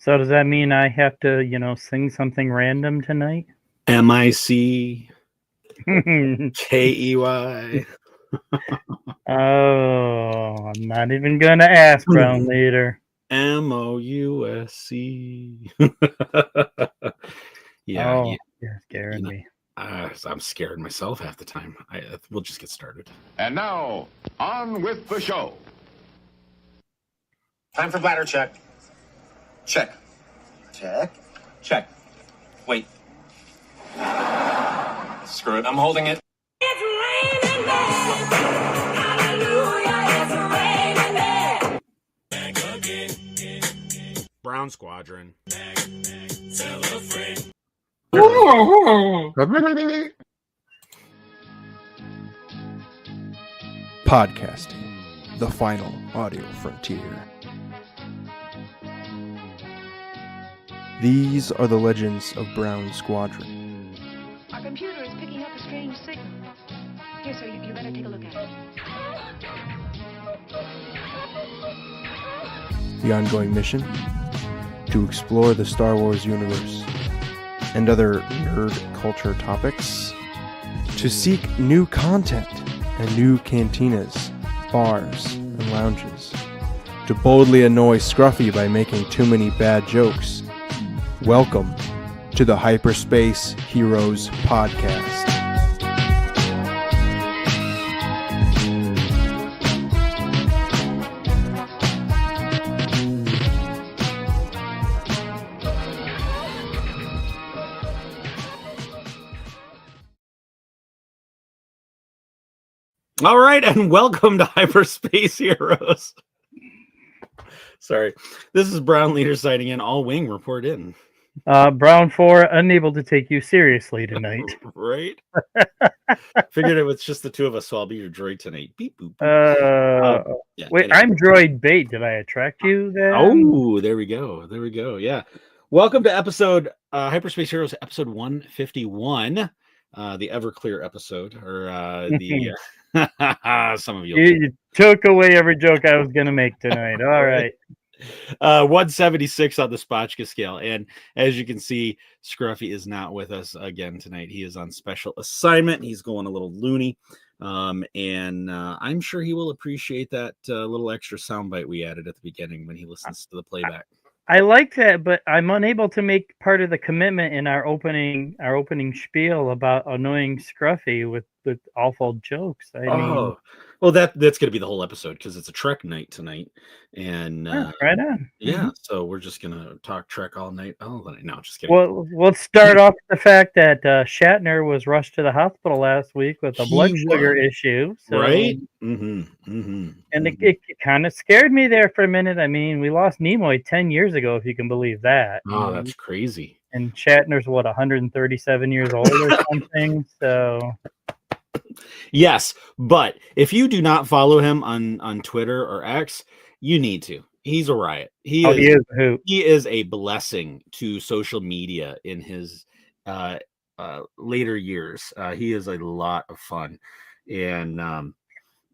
So does that mean I have to, sing something random tonight? MICKEY. Oh, I'm not even going to ask, Brown Leader. MOUSC. You're scaring me. I'm scared myself half the time. We'll just get started. And now, on with the show. Time for bladder check. Check. Check. Check. Wait. Screw it. I'm holding it. It's raining men. Hallelujah, it's raining men. Brown Squadron. Podcasting, the final audio frontier. These are the legends of Brown Squadron. Our computer is picking up a strange signal. Here, sir, you better take a look at it. The ongoing mission? To explore the Star Wars universe and other nerd culture topics. To seek new content and new cantinas, bars, and lounges. To boldly annoy Scruffy by making too many bad jokes. Welcome to the Hyperspace Heroes Podcast. All right, and welcome to Hyperspace Heroes. Sorry, this is Brown Leader signing in. All wing, report in. Brown 4, unable to take you seriously tonight. Right? Figured it was just the two of us, so I'll be your droid tonight. Beep, boop. Wait, anyway. I'm droid bait. Did I attract you then? Oh, there we go. There we go. Yeah. Welcome to episode Hyperspace Heroes, episode 151. The Everclear episode, or the some of you took away every joke I was going to make tonight. All right. 176 on the Spotchka scale. And as you can see, Scruffy is not with us again tonight. He is on special assignment. He's going a little loony. And I'm sure he will appreciate that little extra soundbite we added at the beginning when he listens to the playback. I like that, but I'm unable to make part of the commitment in our opening spiel about annoying Scruffy with awful jokes. I mean, well, that's going to be the whole episode because it's a Trek night tonight, and right on. Yeah, mm-hmm. So we're just gonna talk Trek all night. No, just kidding. Well, let's start off with the fact that Shatner was rushed to the hospital last week with a blood sugar issue. So, right? And it kind of scared me there for a minute. I mean, we lost Nimoy 10 years ago, if you can believe that. Oh, that's crazy. And Shatner's 137 years old or something. So. Yes, but if you do not follow him on Twitter or X, you need to. He's a riot. He is a blessing to social media in his later years. He is a lot of fun, and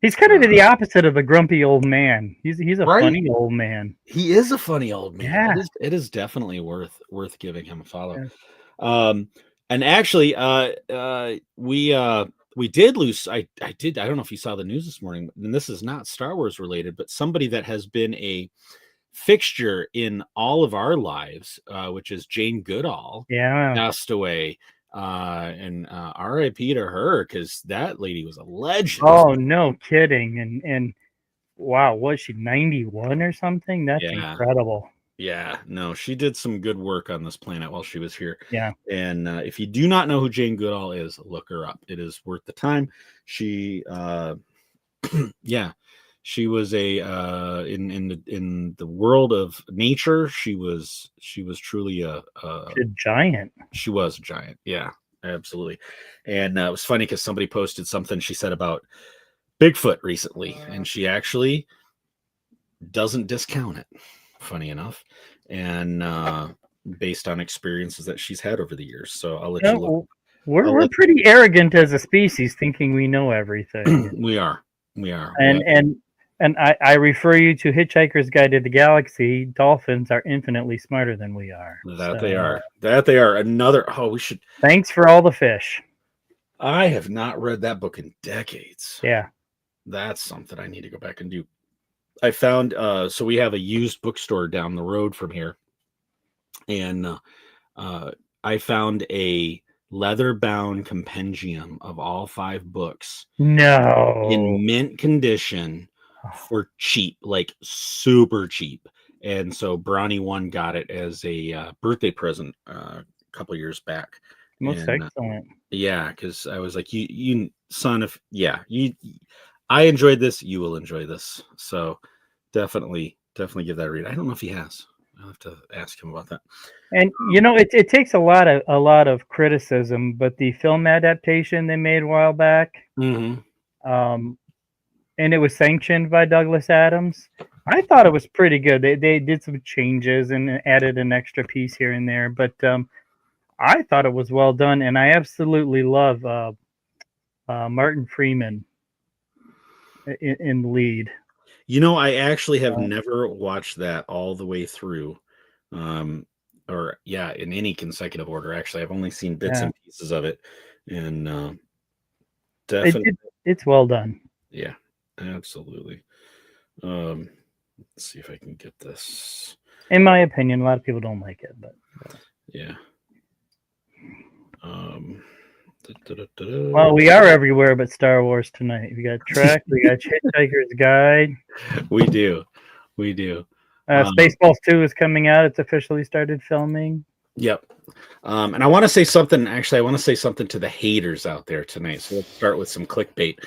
he's kind of the opposite of a grumpy old man. He's a funny old man. He is a funny old man. Yeah. It is definitely worth giving him a follow. Yeah. And actually, we did lose. I don't know if you saw the news this morning, and this is not Star Wars related, but somebody that has been a fixture in all of our lives, which is Jane Goodall, passed away. And R.I.P. to her, because that lady was a legend. Oh, no kidding. And wow, was she 91 or something? That's incredible. Yeah, no, she did some good work on this planet while she was here. Yeah. And if you do not know who Jane Goodall is, look her up. It is worth the time. She she was in the world of nature, she was truly a giant. She was a giant. Yeah, absolutely. And it was funny because somebody posted something she said about Bigfoot recently, and she actually doesn't discount it. Funny enough, and based on experiences that she's had over the years. So I'll let you look. We're pretty arrogant as a species, thinking we know everything. we are. And And I refer you to Hitchhiker's Guide to the Galaxy. Dolphins are infinitely smarter than we are. They are. That they are. Another. Oh, we should. Thanks for all the fish. I have not read that book in decades. Yeah. That's something I need to go back and do. I found, so we have a used bookstore down the road from here. And I found a leather-bound compendium of all 5 books. No. In mint condition for cheap, like super cheap. And so Brownie 1 got it as a birthday present a couple years back. Most excellent. Yeah, because I was like, you son of, I enjoyed this, you will enjoy this. So definitely give that a read. I don't know if he has. I'll have to ask him about that. And it takes a lot of criticism, but the film adaptation they made a while back, and it was sanctioned by Douglas Adams. I thought it was pretty good. They did some changes and added an extra piece here and there, but I thought it was well done, and I absolutely love Martin Freeman in the lead. I actually have never watched that all the way through, in any consecutive order. Actually, I've only seen bits and pieces of it, and definitely, it's well done. Yeah, absolutely. Let's see if I can get this. In my opinion, a lot of people don't like it, but yeah. Well, we are everywhere but Star Wars tonight. We got Trek, we got Hitchhiker's Guide. We do. Spaceballs 2 is coming out. It's officially started filming. Yep. And I want to say something. Actually, I want to say something to the haters out there tonight. So let's start with some clickbait.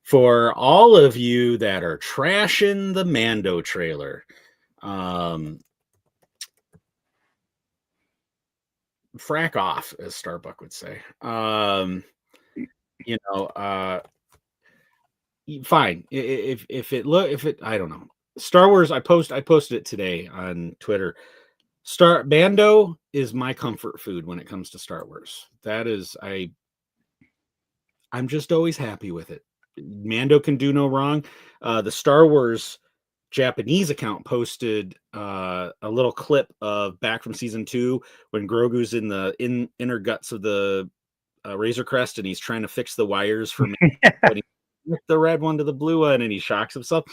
For all of you that are trashing the Mando trailer, frack off, as Starbuck would say. Fine. If it I don't know. Star Wars, I posted it today on Twitter. Mando is my comfort food when it comes to Star Wars. That is, I'm just always happy with it. Mando can do no wrong. The Star Wars Japanese account posted a little clip of back from season 2 when Grogu's in the inner guts of the Razor Crest and he's trying to fix the wires for the red one to the blue one, and he shocks himself.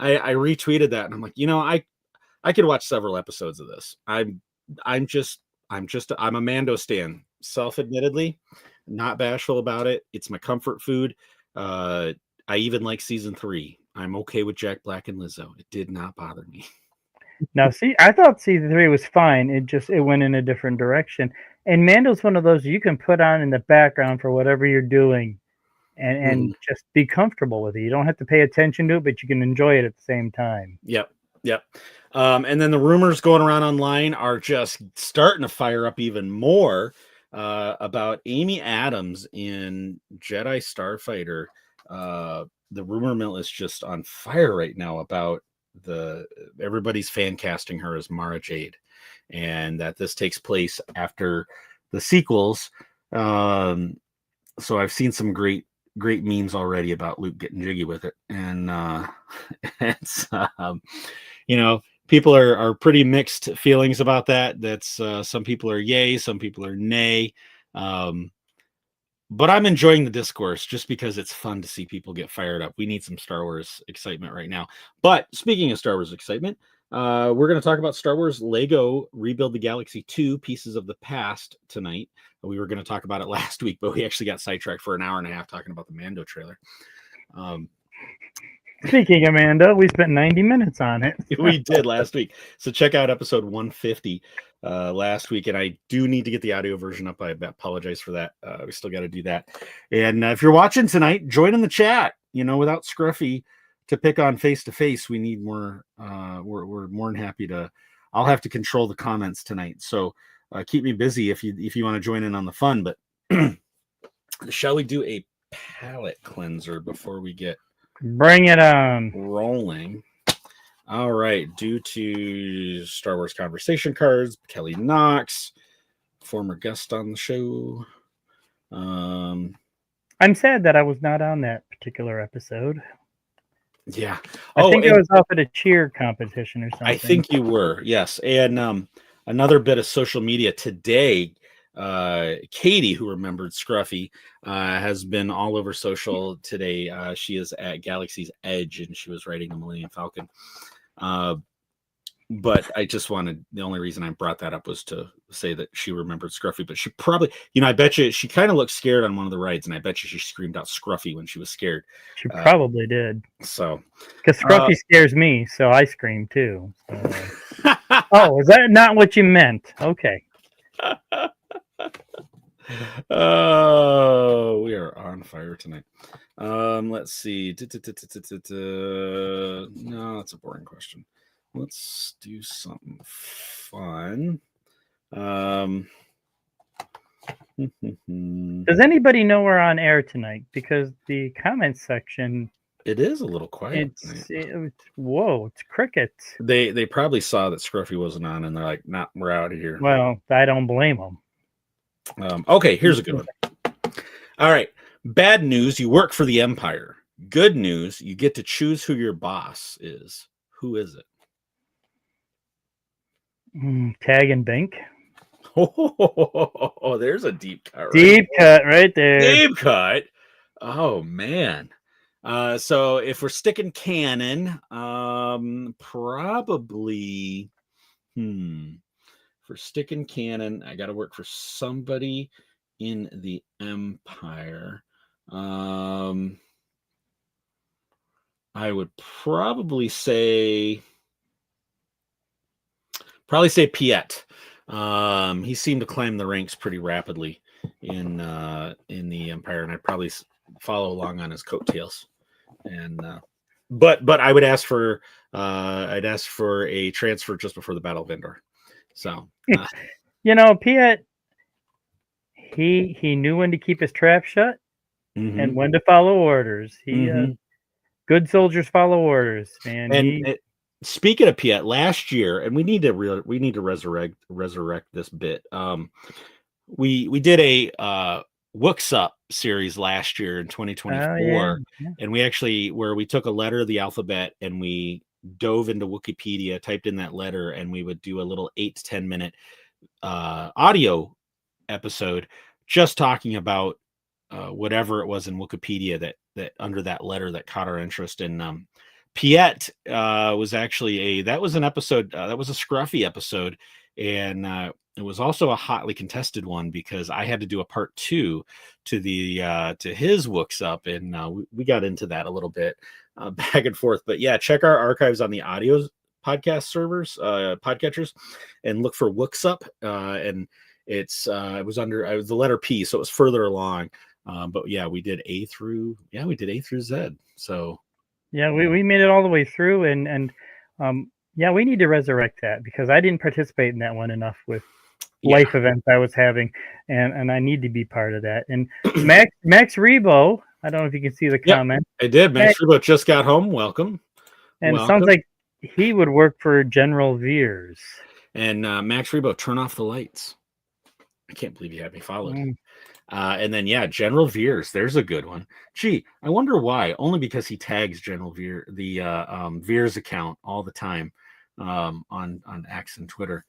I retweeted that and I'm like, I could watch several episodes of this. I'm a Mando stan, self-admittedly, not bashful about it. It's my comfort food. I even like season 3. I'm okay with Jack Black and Lizzo. It did not bother me. Now, see, I thought season 3 was fine. It went in a different direction. And Mando's one of those you can put on in the background for whatever you're doing and just be comfortable with it. You don't have to pay attention to it, but you can enjoy it at the same time. Yep. And then the rumors going around online are just starting to fire up even more about Amy Adams in Jedi Starfighter. The rumor mill is just on fire right now about everybody's fan casting her as Mara Jade, and that this takes place after the sequels. So I've seen some great memes already about Luke getting jiggy with it, and it's people are pretty mixed feelings about that. That's some people are yay, some people are nay. But I'm enjoying the discourse just because it's fun to see people get fired up. We need some Star Wars excitement right now. But speaking of Star Wars excitement, we're going to talk about Star Wars Lego Rebuild the Galaxy 2 Pieces of the Past tonight. We were going to talk about it last week, but we actually got sidetracked for an hour and a half talking about the Mando trailer. Speaking of Mando, we spent 90 minutes on it. We did last week. So check out episode 150 last week. And I do need to get the audio version up. I apologize for that. We still got to do that. And if you're watching tonight, join in the chat. Without Scruffy to pick on face to face, we need more. We're more than happy to. I'll have to control the comments tonight. So keep me busy if you want to join in on the fun. But shall we do a palate cleanser before we get bring it on rolling? All right. Due to Star Wars conversation cards, Kelly Knox, former guest on the show. I'm sad that I was not on that particular episode. Yeah. I think I was off at a cheer competition or something. I think you were, yes. And another bit of social media today, Katie, who remembered Scruffy, has been all over social today. She is at Galaxy's Edge, and she was riding the Millennium Falcon. But I just wanted, the only reason I brought that up was to say that she remembered Scruffy. But she probably, I bet you she kind of looked scared on one of the rides, and I bet you she screamed out Scruffy when she was scared. She probably did. So, because Scruffy scares me, so I scream too. So. Oh, is that not what you meant? Okay. Oh, we are on fire tonight. Let's see. No, that's a boring question. Let's do something fun. Does anybody know we're on air tonight? Because the comments section, it is a little quiet. Whoa, it's crickets. They probably saw that Scruffy wasn't on, and they're like, "Nah, we're out of here." Well, I don't blame them. Okay, here's a good one. All right, bad news: you work for the Empire. Good news: you get to choose who your boss is. Who is it? Tag and Bink. Oh, there's a deep cut. Cut right there. Deep cut. Oh man. So if we're sticking canon, probably. If we're sticking canon, I got to work for somebody in the Empire. I would probably say. Piet. He seemed to climb the ranks pretty rapidly in the Empire, and I'd probably follow along on his coattails. And but I would ask for a transfer just before the Battle of Endor. So Piet, he knew when to keep his trap shut and when to follow orders. Good soldiers follow orders, man. Speaking of Piet, last year, and we need to resurrect this bit. We did a Wooks Up series last year in 2024, and we actually we took a letter of the alphabet and we dove into Wikipedia, typed in that letter, and we would do a little 8 to 10 minute audio episode just talking about whatever it was in Wikipedia that under that letter that caught our interest. And Piet was actually that was an episode that was a Scruffy episode, and it was also a hotly contested one because I had to do a part 2 to his Wooks Up, and we got into that a little bit back and forth. But yeah, check our archives on the audio podcast servers, podcatchers, and look for Wooks Up. And it was under the letter P, so it was further along. But yeah, we did A through Z. So. Yeah, we made it all the way through, and we need to resurrect that because I didn't participate in that one enough with life events I was having, and I need to be part of that. And Max Rebo, I don't know if you can see the comment. I did. Max Rebo just got home. Welcome. And it sounds like he would work for General Veers. And Max Rebo, turn off the lights. I can't believe you had me followed. And then, General Veers, there's a good one. Gee, I wonder why. Only because he tags General Veer, the Veers account all the time on X and Twitter.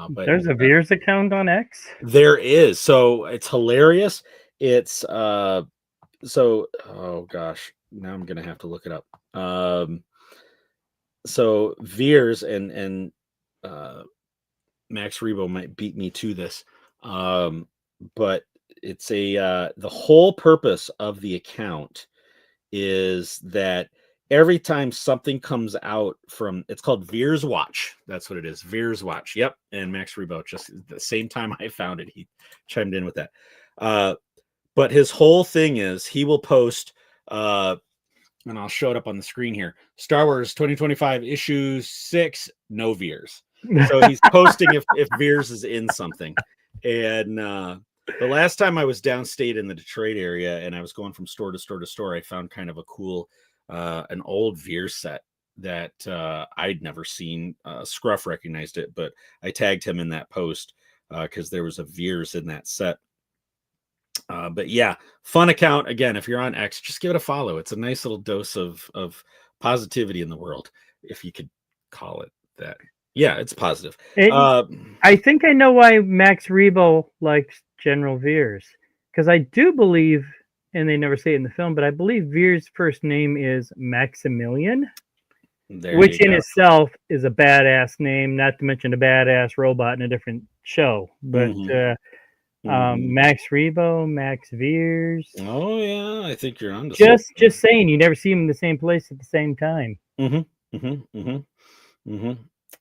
But there's a Veers account on X? There is. So it's hilarious. It's oh gosh, now I'm going to have to look it up. So Veers and Max Rebo might beat me to this. But it's the whole purpose of the account is that every time something comes out it's called Veers Watch. That's what it is. Veers Watch. Yep. And Max Rebo, just the same time I found it, he chimed in with that. But his whole thing is he will post, and I'll show it up on the screen here. Star Wars 2025 issue 6, no Veers. So he's posting if Veers is in something. And the last time I was downstate in the Detroit area and I was going from store to store to store, I found kind of a cool, an old Veer set that I'd never seen. Scruff recognized it, but I tagged him in that post because there was a Veers in that set. But yeah, fun account. Again, if you're on X, just give it a follow. It's a nice little dose of positivity in the world, if you could call it that. Yeah, it's positive. I think I know why Max Rebo likes General Veers, because I do believe, and they never say it in the film, but I believe Veers' first name is Maximilian, which in itself is a badass name, not to mention a badass robot in a different show. But Max Rebo, Max Veers. Oh yeah, I think you're on to just saying, you never see him in the same place at the same time.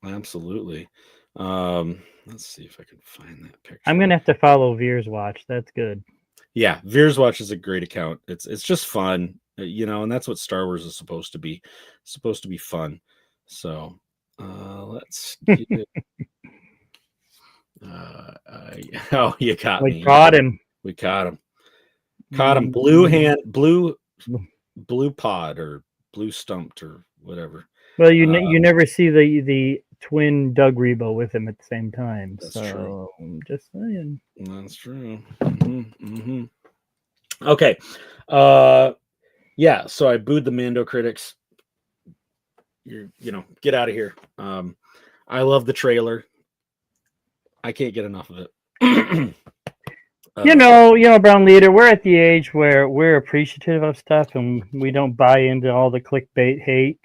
Absolutely. Let's see if I can find that picture. I'm gonna have to follow Veers Watch. That's good. Yeah, Veers Watch is a great account. It's just fun, and that's what Star Wars is supposed to be. It's supposed to be fun. So let's get it. Oh, you caught me. We caught him. We caught him. Caught him. Blue pod or blue stumped or whatever. Well, you never see the twin Doug Rebo with him at the same time. That's true. I'm just saying. That's true. Okay. Yeah. So I booed the Mando critics. Get out of here. I love the trailer. I can't get enough of it. Brown Leader, we're at the age where we're appreciative of stuff and we don't buy into all the clickbait hate.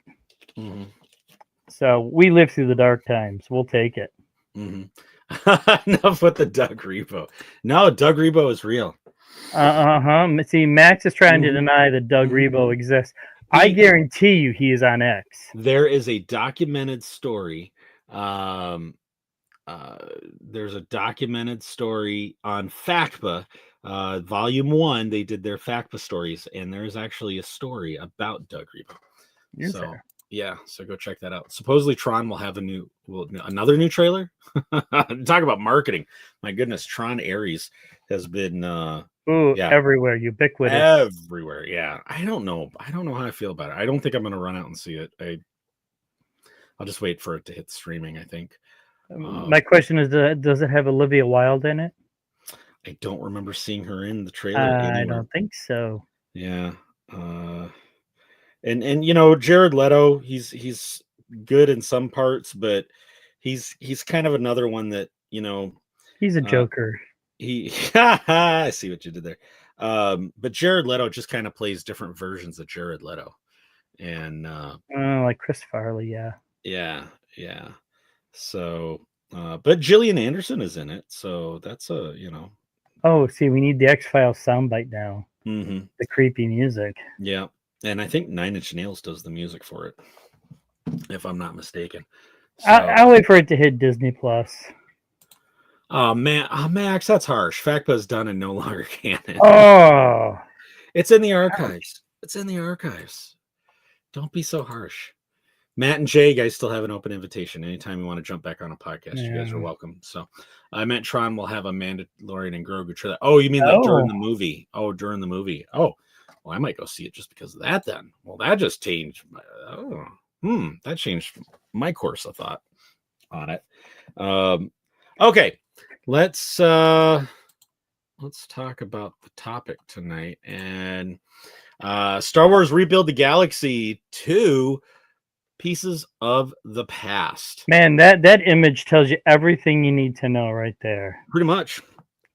So we live through the dark times. We'll take it. Enough with the Doug Rebo. No, Doug Rebo is real. See, Max is trying to deny that Doug Rebo exists. I guarantee you he is on X. There is a documented story. There's a documented story on FACPA, Volume 1. They did their FACPA stories, and there's actually a story about Doug Rebo. So go check that out. Supposedly Tron will have another new trailer. Talk about marketing. My goodness, Tron Ares has been everywhere, ubiquitous. Everywhere, yeah. I don't know how I feel about it. I don't think I'm going to run out and see it. I'll just wait for it to hit streaming, I think. My question is, does it have Olivia Wilde in it? I don't remember seeing her in the trailer. I don't think so. Yeah. And Jared Leto, he's good in some parts, but he's kind of another one that, he's a joker. I see what you did there. But Jared Leto just kind of plays different versions of Jared Leto. And like Chris Farley, yeah. Yeah. So but Gillian Anderson is in it, so that's Oh, see, we need the X-Files soundbite now. The creepy music. Yeah. And I think 9 Inch Nails does the music for it, if I'm not mistaken. So, I'll wait for it to hit Disney Plus. Oh man, Max, that's harsh. FACPA's done and no longer canon. Oh, it's in the archives. It's in the archives. Don't be so harsh. Matt and Jay, you guys still have an open invitation. Anytime you want to jump back on a podcast, you guys are welcome. So I meant Tron will have a Mandalorian and Grogu trailer. Oh, you mean like during the movie? Oh, during the movie. Oh, well, I might go see it just because of that then. Well, that just changed. That changed my course of thought on it. Okay, let's talk about the topic tonight. And Star Wars Rebuild the Galaxy 2 Pieces of the Past. Man, that image tells you everything you need to know right there. Pretty much.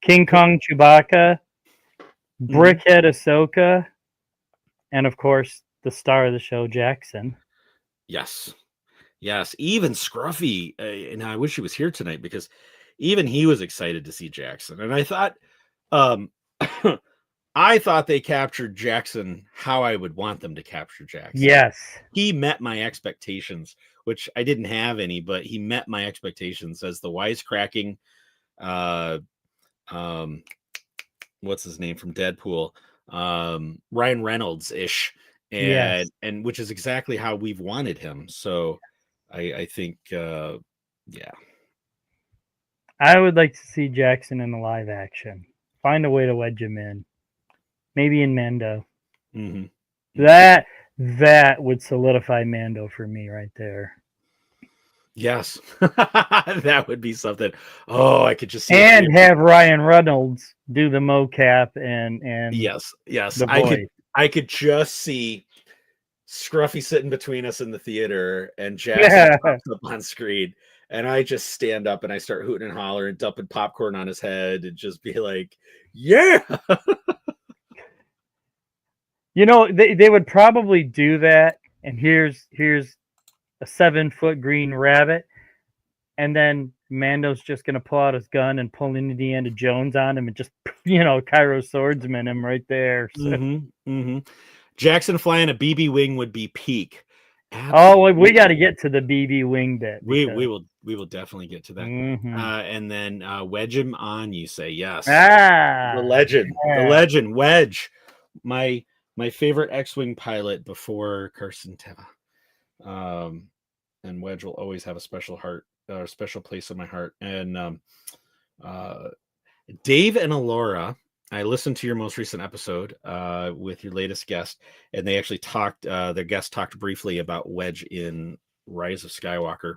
King Kong Chewbacca, Brickhead Ahsoka, and of course the star of the show, Jackson. Yes. Even Scruffy, and I wish he was here tonight because even he was excited to see Jackson. And I thought, they captured Jackson how I would want them to capture Jackson. Yes. He met my expectations, which I didn't have any, but he met my expectations as the wisecracking, what's his name from Deadpool? Ryan Reynolds-ish. And which is exactly how we've wanted him. So I think, I would like to see Jackson in the live action. Find a way to wedge him in. Maybe in Mando. That would solidify Mando for me right there. Yes. That would be something. Oh, I could just see and have Ryan Reynolds do the mocap and yes. the voice. I could just see Scruffy sitting between us in the theater, and Jackson pops up on screen, and I just stand up and I start hooting and hollering, dumping popcorn on his head, and just be like, "Yeah!" You know, they would probably do that. And here's a 7-foot green rabbit, and then Mando's just gonna pull out his gun and pull Indiana Jones on him and just, Cairo swordsman him right there. So. Jackson flying a BB wing would be peak. Absolutely. Oh, we got to get to the BB wing bit. We will definitely get to that. And then wedge him on. You say yes. The legend Wedge, my favorite X-wing pilot before Carson Teva. And Wedge will always have a special place in my heart. And Dave and Alora, I listened to your most recent episode with your latest guest, and they actually their guest talked briefly about Wedge in Rise of Skywalker.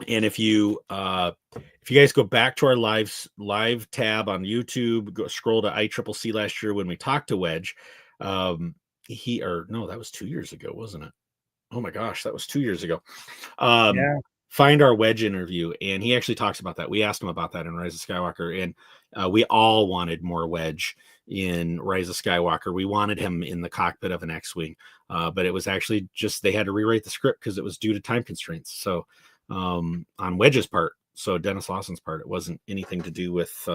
And if you guys go back to our live tab on YouTube, scroll to ICCC last year when we talked to Wedge, that was 2 years ago, wasn't it? Oh my gosh, that was 2 years ago. Find our Wedge interview, and he actually talks about that. We asked him about that in Rise of Skywalker, and we all wanted more Wedge in Rise of Skywalker. We wanted him in the cockpit of an X-wing, but it was actually just they had to rewrite the script because it was due to time constraints. So on Wedge's part, so Dennis Lawson's part, it wasn't anything to do with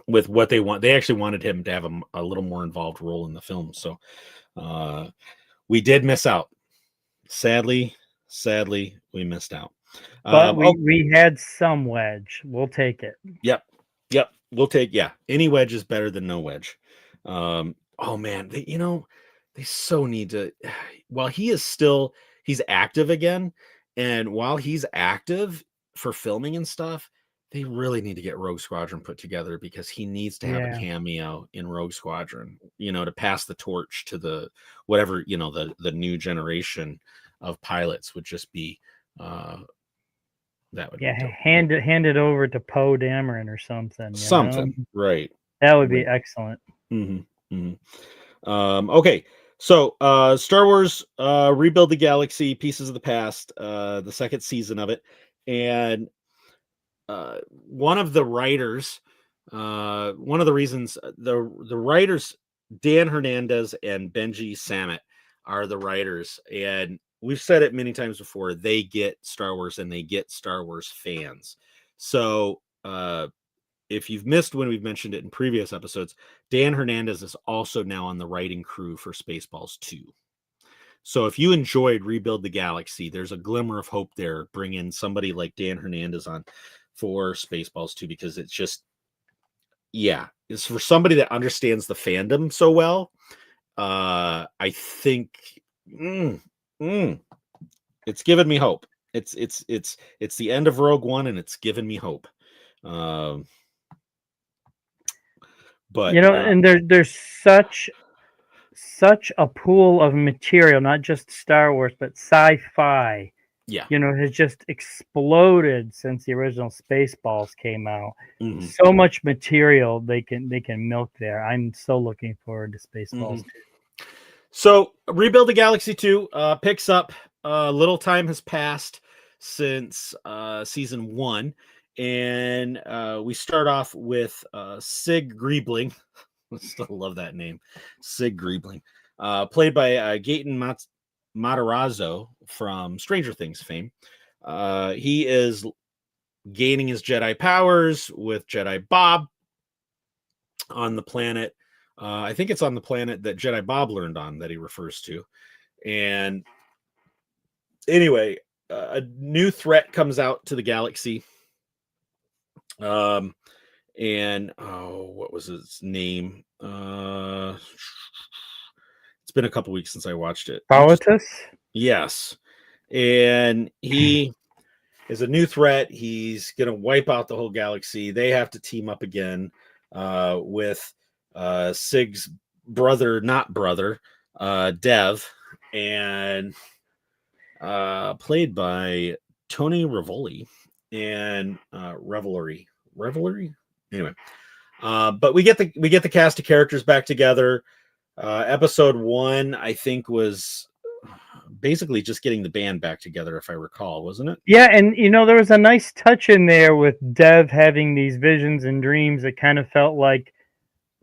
what they want. They actually wanted him to have a little more involved role in the film. So we did miss out. Sadly, we missed out. But we had some Wedge. We'll take it. Yep. We'll take, any Wedge is better than no Wedge. Oh man, they so need to, while he's active again. And while he's active for filming and stuff, they really need to get Rogue Squadron put together, because he needs to have a cameo in Rogue Squadron, to pass the torch to the whatever, the new generation of pilots would just be that would be hand it over to Poe Dameron or something. Right? That would be excellent. Okay, so Star Wars Rebuild the Galaxy, Pieces of the Past, the second season of it, and one of the writers, one of the reasons the writers, Dan Hernandez and Benji Sammet, are the writers, and we've said it many times before, they get Star Wars and they get Star Wars fans. So if you've missed when we've mentioned it in previous episodes, Dan Hernandez is also now on the writing crew for Spaceballs 2. So if you enjoyed Rebuild the Galaxy, there's a glimmer of hope there. Bring in somebody like Dan Hernandez on for Spaceballs 2, because it's just, it's for somebody that understands the fandom so well. I think it's given me hope. It's the end of Rogue One, and it's given me hope. But and there's such a pool of material, not just Star Wars, but sci-fi. Has just exploded since the original Spaceballs came out. So much material they can milk there. I'm so looking forward to Spaceballs 2. So Rebuild the Galaxy 2 picks up. Little time has passed since season 1, and we start off with Sig Griebling. I still love that name, Sig Griebling, played by Gaten Matarazzo from Stranger Things fame. He is gaining his Jedi powers with Jedi Bob on the planet. I think it's on the planet that Jedi Bob learned on, that he refers to. And anyway, a new threat comes out to the galaxy. And what was his name? It's been a couple weeks since I watched it. Politus? Yes. And he is a new threat. He's going to wipe out the whole galaxy. They have to team up again with Sig's not brother, Dev, and played by Tony Rivoli and Revelry. Anyway, but we get the cast of characters back together. Episode 1, I think, was basically just getting the band back together, if I recall, wasn't it? Yeah, and there was a nice touch in there with Dev having these visions and dreams. It kind of felt like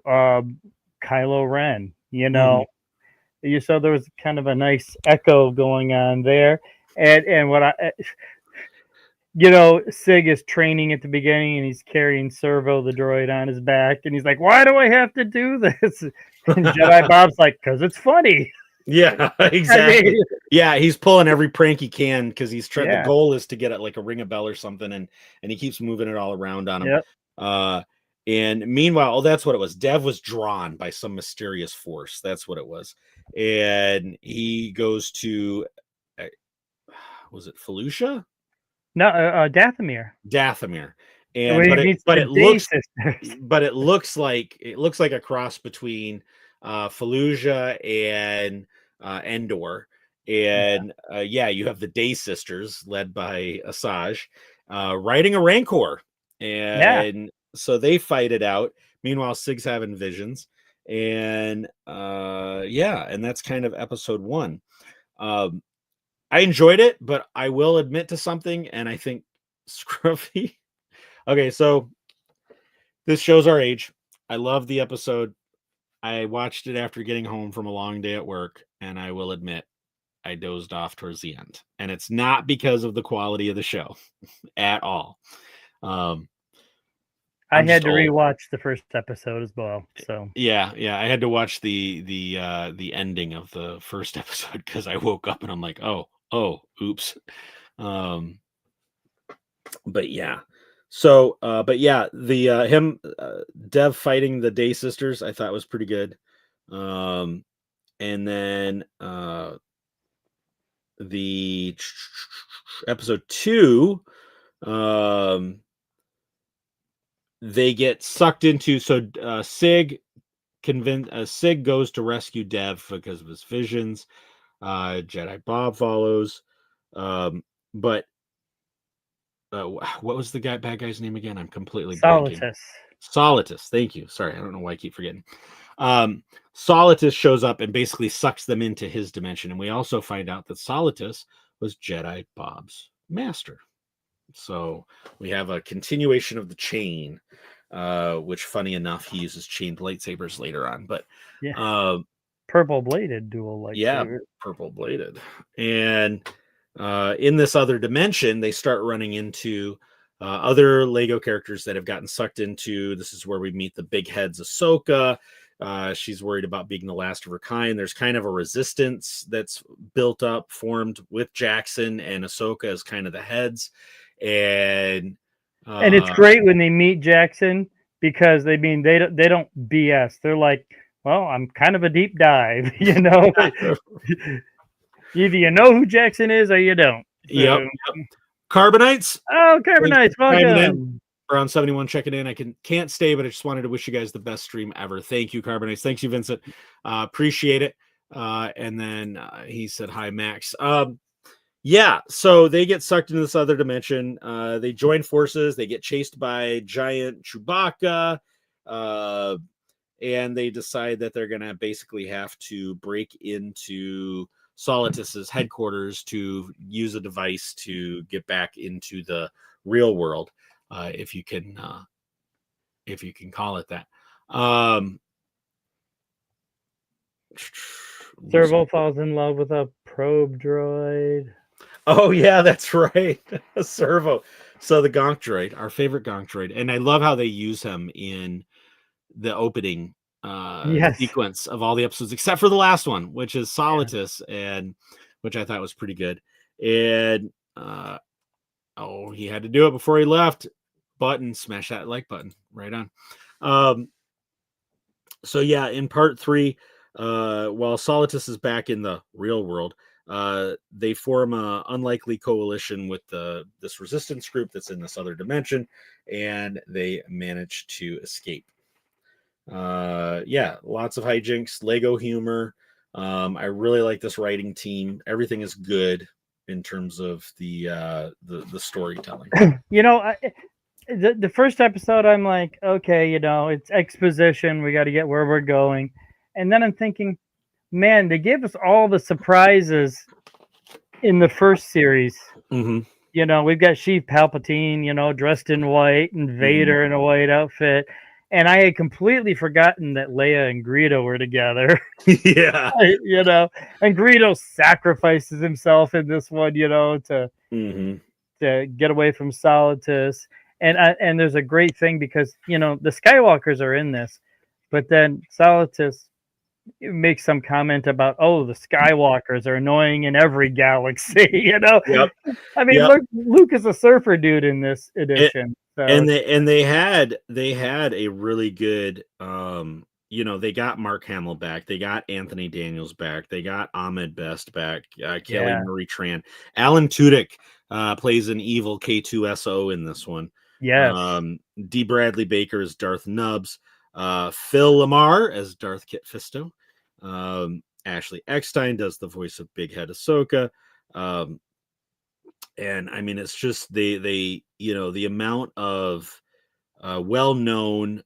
Kylo Ren, You saw there was kind of a nice echo going on there, and what Sig is training at the beginning, and he's carrying Servo the droid on his back, and he's like, "Why do I have to do this?" And Jedi Bob's like, "'Cause it's funny." Yeah, exactly. Yeah, he's pulling every prank he can because he's trying. The goal is to get it like a ring a bell or something, and he keeps moving it all around on him. Yep. And meanwhile, that's what it was. Dev was drawn by some mysterious force. That's what it was. And he goes to, was it Felucia? No, Dathomir. Dathomir. And but it looks like a cross between Felucia and Endor. And you have the Day Sisters led by Asajj riding a Rancor. And so they fight it out. Meanwhile, Sig's having visions. And and that's kind of episode 1. I enjoyed it, but I will admit to something, and I think Scruffy. Okay, so this shows our age. I love the episode. I watched it after getting home from a long day at work, and I will admit I dozed off towards the end. And it's not because of the quality of the show at all. I had to rewatch the first episode as well. So yeah, I had to watch the ending of the first episode because I woke up and I'm like, oh, oops. But yeah. So, Dev fighting the Day Sisters, I thought was pretty good. And then the episode 2, they get sucked into. So Sig goes to rescue Dev because of his visions. Jedi Bob follows, but. What was the bad guy's name again? I'm completely blanking. Solitus. Thank you. Sorry, I don't know why I keep forgetting. Solitus shows up and basically sucks them into his dimension, and we also find out that Solitus was Jedi Bob's master. So we have a continuation of the chain, which, funny enough, he uses chained lightsabers later on. But purple bladed dual lightsaber. Yeah, purple bladed, and. In this other dimension, they start running into other Lego characters that have gotten sucked into. This is where we meet the big heads Ahsoka. She's worried about being the last of her kind. There's kind of a resistance that's formed with Jackson and Ahsoka as kind of the heads. And it's great when they meet Jackson because they don't BS. They're like, well, I'm kind of a deep dive, Either you know who Jackson is or you don't. So. Yep. Carbonites. Oh, Carbonites. Welcome. Around 71 checking in. I can't stay, but I just wanted to wish you guys the best stream ever. Thank you, Carbonites. Thanks you, Vincent. Appreciate it. And then he said, hi, Max. So they get sucked into this other dimension. They join forces. They get chased by giant Chewbacca. And they decide that they're going to basically have to break into Solitus's headquarters to use a device to get back into the real world, if you can call it that. Servo falls in love with a probe droid. Oh yeah, that's right. Servo. So the Gonk droid, our favorite Gonk droid, and I love how they use him in the opening sequence of all the episodes except for the last one, which is Solitus, and which I thought was pretty good. And he had to do it before he left. Smash that like button right on. So yeah, in part 3, while Solitus is back in the real world, they form a unlikely coalition with this resistance group that's in this other dimension, and they manage to escape. Lots of hijinks, Lego humor. I really like this writing team. Everything is good in terms of the storytelling. The first episode, I'm like, okay, it's exposition. We got to get where we're going. And then I'm thinking, man, they gave us all the surprises in the first series. Mm-hmm. You know, we've got Sheev Palpatine, you know, dressed in white, and Vader in a white outfit. And I had completely forgotten that Leia and Greedo were together. Yeah. You know, and Greedo sacrifices himself in this one, you know, to get away from Solitus. And there's a great thing because, you know, the Skywalkers are in this, but then Solitus makes some comment about, oh, the Skywalkers are annoying in every galaxy, you know. Yep. I mean, Yep. Luke is a surfer dude in this edition. And they had a really good you know, they got Mark Hamill back, they got Anthony Daniels back, they got Ahmed Best back, Kelly Marie Tran, Alan Tudyk plays an evil K2SO in this one. Yes. D. Bradley Baker as Darth Nubs, Phil Lamar as Darth Kit Fisto, Ashley Eckstein does the voice of Big Head Ahsoka. And I mean, it's just they you know, the amount of well-known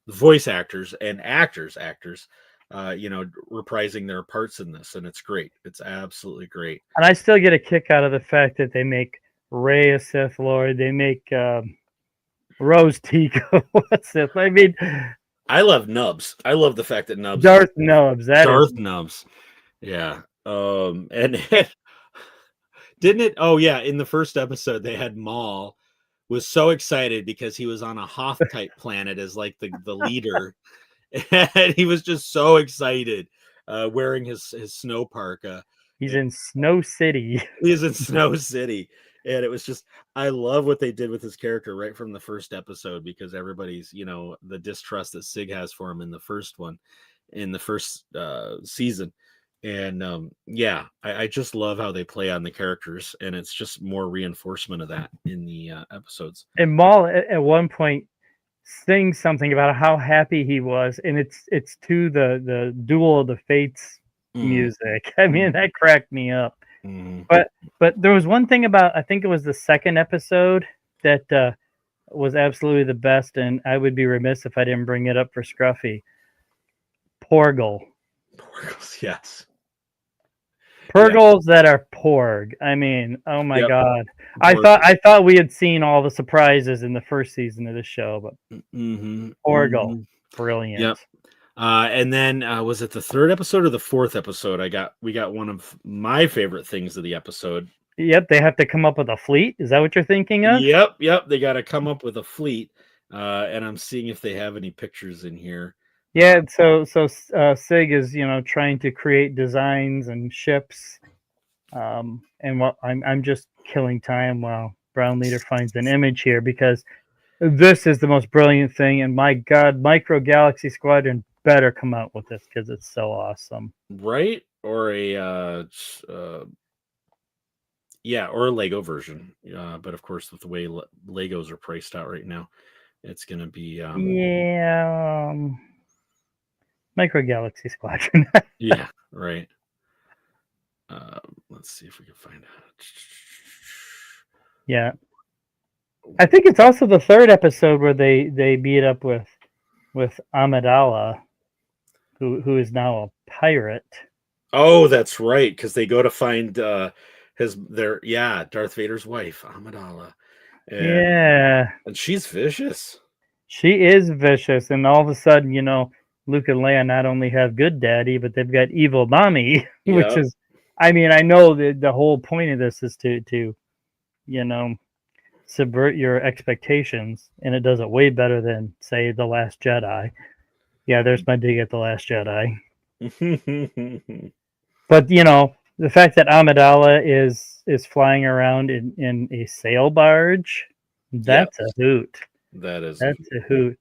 voice actors and actors you know, reprising their parts in this, and it's great. It's absolutely great. And I still get a kick out of the fact that they make Rey a Sith Lord. They make Rose Tico a Sith. I mean, I love Nubs. I love the fact that Nubs. Darth Nubs. Darth Nubs. Yeah. And didn't it? Oh yeah. In the first episode, they had Maul was so excited because he was on a Hoth type planet as like the leader. And he was just so excited, wearing his snow parka. He's in Snow City. He's in Snow City. And it was just, I love what they did with his character right from the first episode, because everybody's, you know, the distrust that Sig has for him in the first season. And yeah, I just love how they play on the characters, and it's just more reinforcement of that in the episodes. And Maul at one point sings something about how happy he was, and it's to the Duel of the Fates music. I mean, that cracked me up. But there was one thing about, I think it was the second episode, that was absolutely the best, and I would be remiss if I didn't bring it up for Scruffy. Porgles, yes. Porgles that are Porg. I mean, oh my God. Porg. I thought we had seen all the surprises in the first season of the show, but Porgle, brilliant. Yep. And then was it the third episode or the fourth episode? We got one of my favorite things of the episode. Yep, they have to come up with a fleet. Is that what you're thinking of? Yep. They got to come up with a fleet. And I'm seeing if they have any pictures in here. Yeah, so Sig is, you know, trying to create designs and ships, and I'm just killing time while Brown Leader finds an image here, because this is the most brilliant thing, and my God, Micro Galaxy Squadron better come out with this because it's so awesome. Right? Or a or a Lego version. But of course, with the way Legos are priced out right now, it's going to be Micro Galaxy Squadron. Yeah, right. Let's see if we can find out. Yeah. I think it's also the third episode where they beat up with Amidala, who is now a pirate. Oh, that's right, because they go to find Darth Vader's wife, Amidala. And she's vicious. She is vicious, and all of a sudden, you know, Luke and Leia not only have good daddy, but they've got evil mommy, which is, I mean, I know the whole point of this is to, you know, subvert your expectations, and it does it way better than, say, The Last Jedi. Yeah, there's my dig at The Last Jedi. But, you know, the fact that Amidala is flying around in a sail barge, that's a hoot. That's a hoot.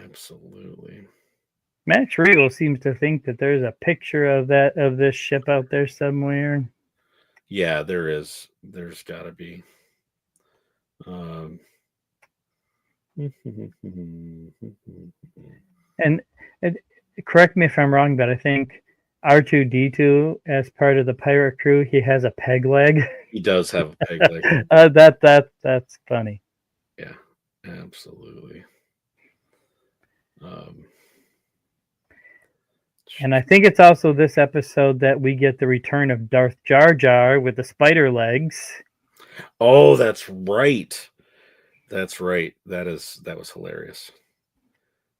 Absolutely. Max Regal seems to think that there's a picture of this ship out there somewhere. Yeah, there is. There's got to be. And correct me if I'm wrong, but I think R2-D2, as part of the pirate crew, he has a peg leg. He does have a peg leg. That's funny. Yeah, absolutely. And I think it's also this episode that we get the return of Darth Jar Jar with the spider legs. Oh, that's right. That's right. That was hilarious.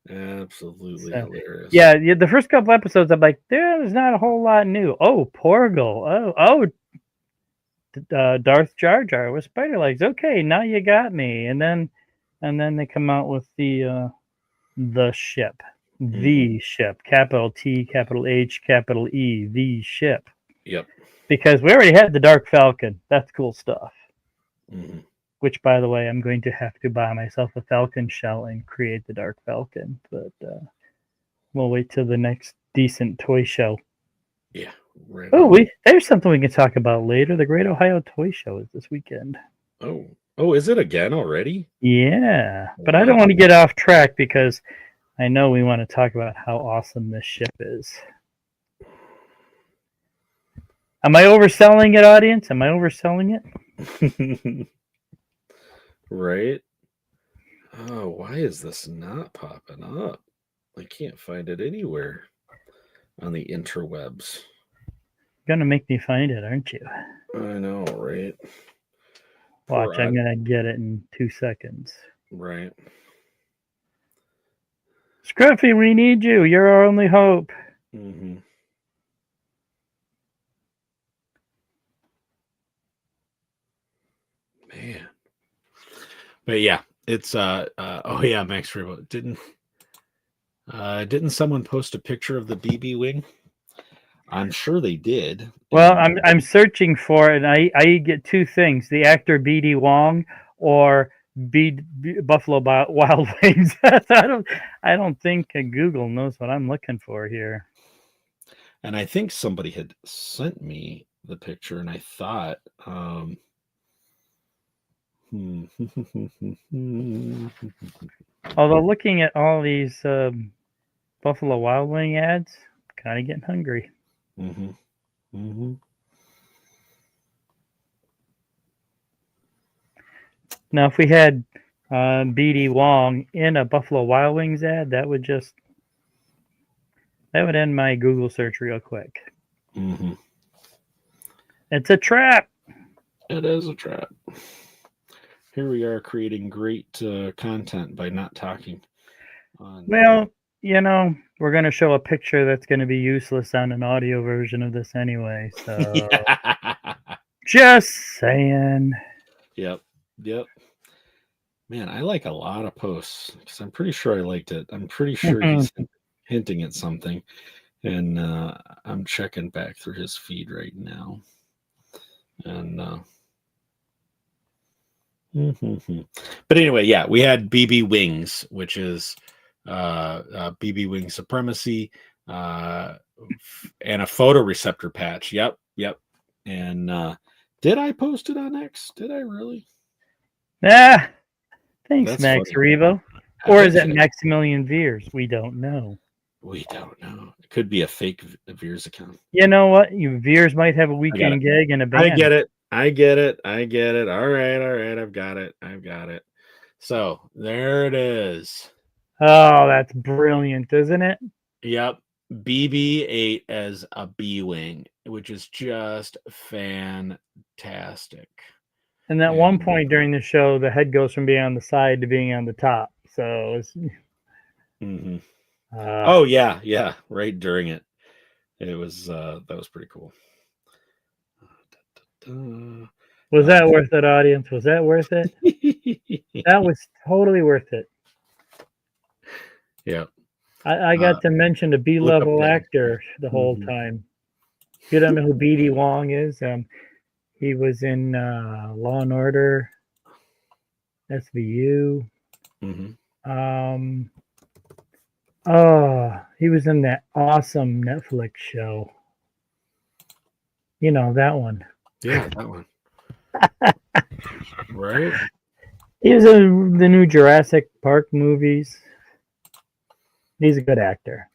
Absolutely hilarious. Yeah, the first couple episodes, I'm like, there's not a whole lot new. Oh, Porgal. Darth Jar Jar with spider legs. Okay, now you got me. And then they come out with the ship. The ship, capital T, capital H, capital E, the ship. Yep. Because we already had the Dark Falcon. That's cool stuff. Mm-hmm. Which, by the way, I'm going to have to buy myself a Falcon shell and create the Dark Falcon. But we'll wait till the next decent toy show. Yeah. Right. There's something we can talk about later. The Great Ohio Toy Show is this weekend. Oh, is it again already? Yeah, but I don't want to get off track because I know we want to talk about how awesome this ship is. Am I overselling it, audience? Am I overselling it? Right? Oh, why is this not popping up? I can't find it anywhere on the interwebs. You're going to make me find it, aren't you? I know, right? Watch, I'm going to get it in 2 seconds. Right. Scruffy, we need you. You're our only hope. Mm-hmm. Man. But yeah, it's oh yeah, Max Rebo. Didn't someone post a picture of the BB wing? I'm sure they did. Well, I'm searching for it, and I get two things: the actor B.D. Wong or Buffalo Wild Wings. I don't think Google knows what I'm looking for here. And I think somebody had sent me the picture, and I thought, although looking at all these Buffalo Wild Wing ads, kind of getting hungry. Mm-hmm. Mm-hmm. Now, if we had B.D. Wong in a Buffalo Wild Wings ad, that would end my Google search real quick. Mm-hmm. It's a trap. It is a trap. Here we are creating great content by not talking. Well, we're going to show a picture that's going to be useless on an audio version of this anyway. So, just saying. Yep. Man, I like a lot of posts because I'm pretty sure I liked it. I'm pretty sure he's hinting at something, and I'm checking back through his feed right now. And but anyway, yeah, we had BB Wings, which is BB Wing Supremacy, and a photoreceptor patch. Yep. And did I post it on X? Did I really? Thanks, That's Max funny. Revo. Or is it Maximilian Veers? We don't know. It could be a fake Veers account. You know what? Veers might have a weekend gig and a band. I get it. All right. I've got it. So there it is. Oh, that's brilliant, isn't it? Yep. BB-8 as a B-Wing, which is just fantastic. And at one point during the show, the head goes from being on the side to being on the top. So it's... Oh, yeah. Right during it. It was, that was pretty cool. Was that worth it, audience? Was that worth it? That was totally worth it. Yeah. I got to mention the B-level actor the whole time. You don't know who B.D. Wong is? He was in Law and Order, SVU. He was in that awesome Netflix show. You know, that one. Yeah, that one. Right? He was in the new Jurassic Park movies. He's a good actor.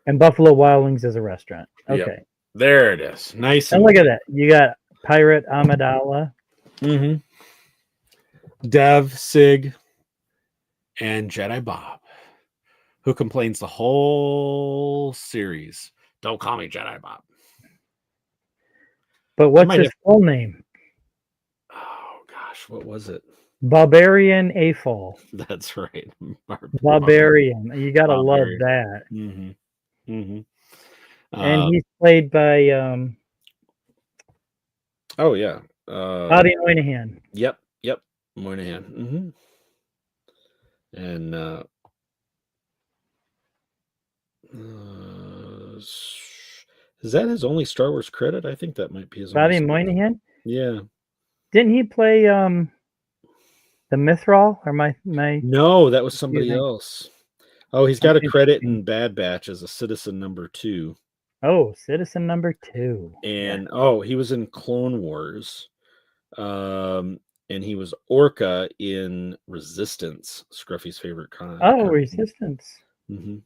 And Buffalo Wild Wings is a restaurant. Okay. Yep. There it is. Nice. And look at that. You got Pirate Amidala. Dev, Sig, and Jedi Bob, who complains the whole series. Don't call me Jedi Bob. But what's his full name? Oh gosh, what was it? Barbarian Afol. That's right. Barbarian. You gotta love that. Mm-hmm. Mm-hmm. And he's played by oh yeah. Bobby Moynihan. Yep. Moynihan. Mm-hmm. And is that his only Star Wars credit? I think that might be his Bobby Moynihan? Yeah. Didn't he play the Mithril? Or my No, that was somebody else. Oh, he's got a credit in Bad Batch as a citizen number 2. Oh, citizen number 2. And he was in Clone Wars. And he was Orca in Resistance, Scruffy's favorite con. Oh, Resistance. Mm-hmm.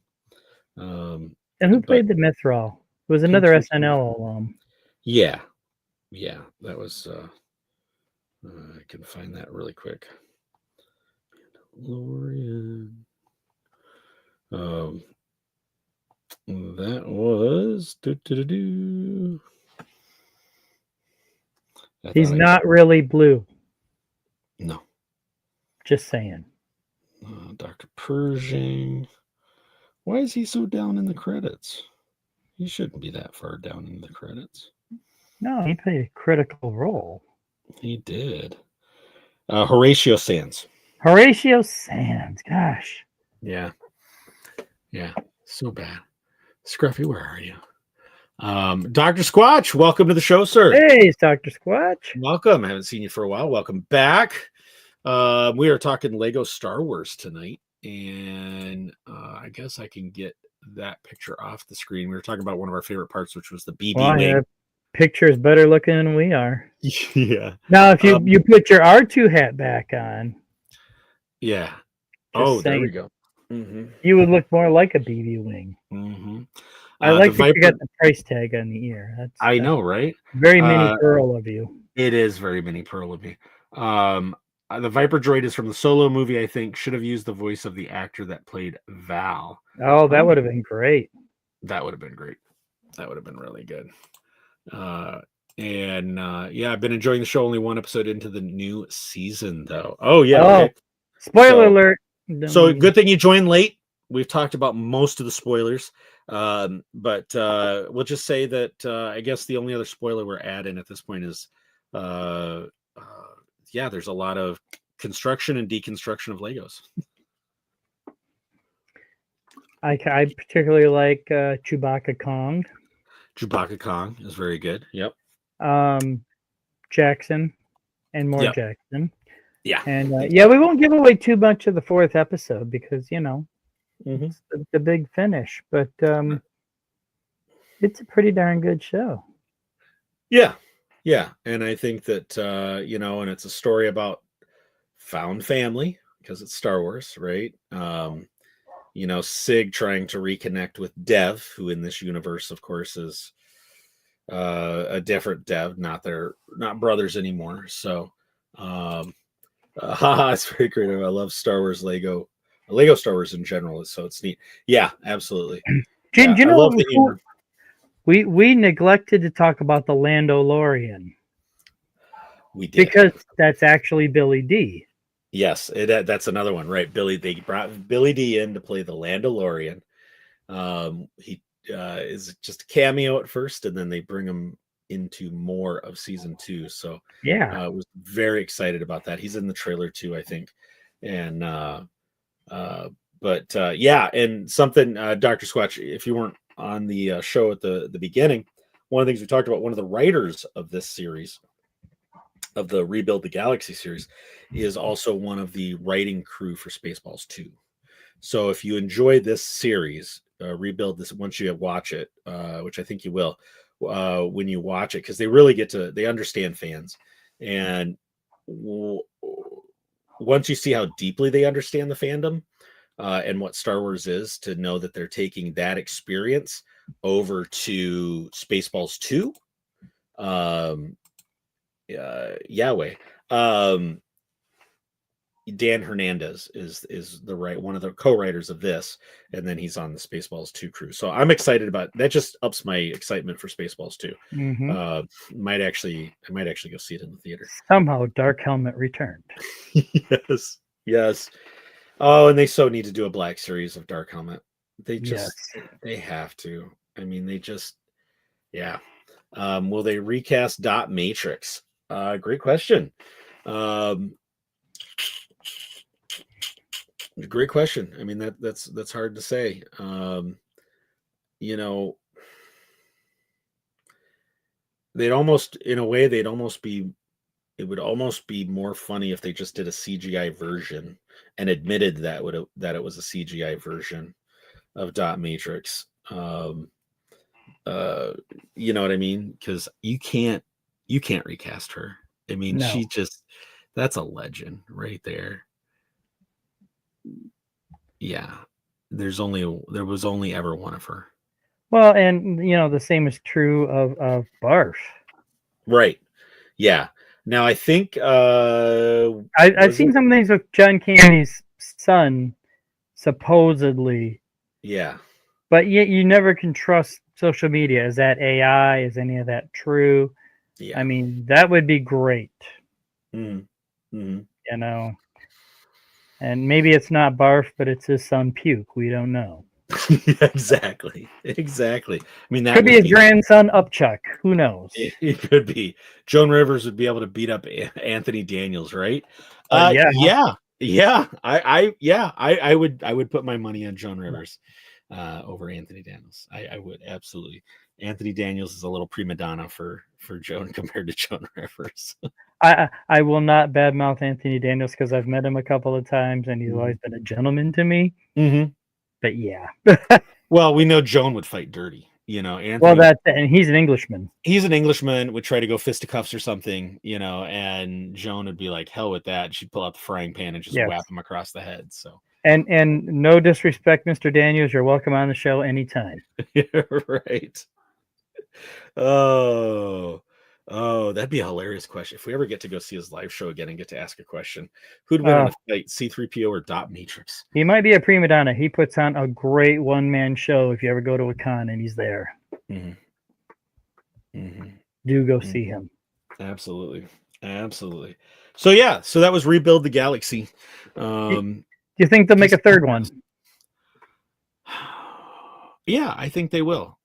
And who played the Mithril? It was another SNL alum. Yeah, that was. I can find that really quick. Mandalorian. That was. He's not really blue. No. Just saying. Dr. Pershing. Why is he so down in the credits? He shouldn't be that far down in the credits. No, he played a critical role. He did. Horatio Sands. Horatio Sands. Gosh. Yeah. So bad. Scruffy, where are you? Dr. Squatch, welcome to the show, sir. Hey, it's Dr. Squatch. Welcome. I haven't seen you for a while. Welcome back. We are talking Lego Star Wars tonight, and I guess I can get that picture off the screen. We were talking about one of our favorite parts, which was the BB wing. That picture is better looking than we are. Yeah. Now, if you put your R2 hat back on. Yeah. There we go. Mm-hmm. You would look more like a BB wing. Mm-hmm. I like that you got the price tag on the ear. I know, right? Very mini pearl of you. It is very mini pearl of me. The Viper droid is from the Solo movie, I think. Should have used the voice of the actor that played Val. Oh, that would have been great. That would have been great. That would have been really good. I've been enjoying the show. Only one episode into the new season, though. Oh, yeah. Okay. Spoiler alert. So good thing you joined late. We've talked about most of the spoilers. But we'll just say that I guess the only other spoiler we're adding at this point is there's a lot of construction and deconstruction of Legos. I particularly like Chewbacca Kong. Chewbacca Kong is very good. Yep. Jackson and more Jackson. Yeah. And we won't give away too much of the 4th episode because it's the big finish, but it's a pretty darn good show. Yeah, and I think that and it's a story about found family because it's Star Wars, right? Sig trying to reconnect with Dev, who in this universe, of course, is a different Dev, not brothers anymore. So, it's very creative. I love Star Wars Lego Star Wars in general, so it's neat. Yeah, absolutely. Do you know we neglected to talk about the Landolorian? We did, because that's actually Billy D. Yes, that's another one, right? They brought Billy D in to play the Landolorian. He is just a cameo at first, and then they bring him into more of season 2. So I was very excited about that. He's in the trailer too, I think, and. And something, Dr. Squatch, if you weren't on the show at the beginning, one of the things we talked about, one of the writers of this series, of the Rebuild the Galaxy series, is also one of the writing crew for Spaceballs 2. So if you enjoy this series, Rebuild this, once you watch it, which I think you will, when you watch it, because they really they understand fans. And once you see how deeply they understand the fandom and what Star Wars is, to know that they're taking that experience over to Spaceballs 2, Yahweh. Dan Hernandez is one of the co-writers of this, and then he's on the Spaceballs 2 crew. So I'm excited about that. Just ups my excitement for Spaceballs 2. Mm-hmm. I might actually go see it in the theater. Somehow Dark Helmet returned. Yes. Oh, and they so need to do a Black Series of Dark Helmet. They they have to. I mean, yeah. Will they recast Dot Matrix? Great question. Great question. I mean, that's hard to say. It would almost be more funny if they just did a CGI version and admitted that it was a CGI version of Dot Matrix. You know what I mean? Because you can't recast her. I mean, No. that's a legend right there. Yeah, there was only ever one of her. Well, and the same is true of Barf. Right. Yeah. Now I think I've seen some things with John Candy's son, supposedly. Yeah. But yet you never can trust social media. Is that AI? Is any of that true? Yeah. I mean, that would be great. Mm-hmm. And maybe it's not Barf, but it's his son Puke. We don't know. Exactly. I mean, that could be his grandson Upchuck. Who knows? It could be. Joan Rivers would be able to beat up Anthony Daniels, right? Yeah. I would put my money on Joan Rivers over Anthony Daniels. I would absolutely. Anthony Daniels is a little prima donna for Joan compared to Joan Rivers. I will not badmouth Anthony Daniels because I've met him a couple of times and he's always been a gentleman to me. Mm-hmm. But yeah. Well, we know Joan would fight dirty, Anthony. Well, and he's an Englishman. He's an Englishman, would try to go fisticuffs or something, and Joan would be like, hell with that. She'd pull out the frying pan and just whap him across the head. So. And no disrespect, Mr. Daniels, you're welcome on the show anytime. Right. Oh, that'd be a hilarious question. If we ever get to go see his live show again and get to ask a question, who'd win in a fight, C-3PO or Dot Matrix? He might be a prima donna. He puts on a great one-man show if you ever go to a con and he's there. Mm-hmm. Mm-hmm. Do go see him. Absolutely. So that was Rebuild the Galaxy. Do you think they'll make a third one? Yeah, I think they will.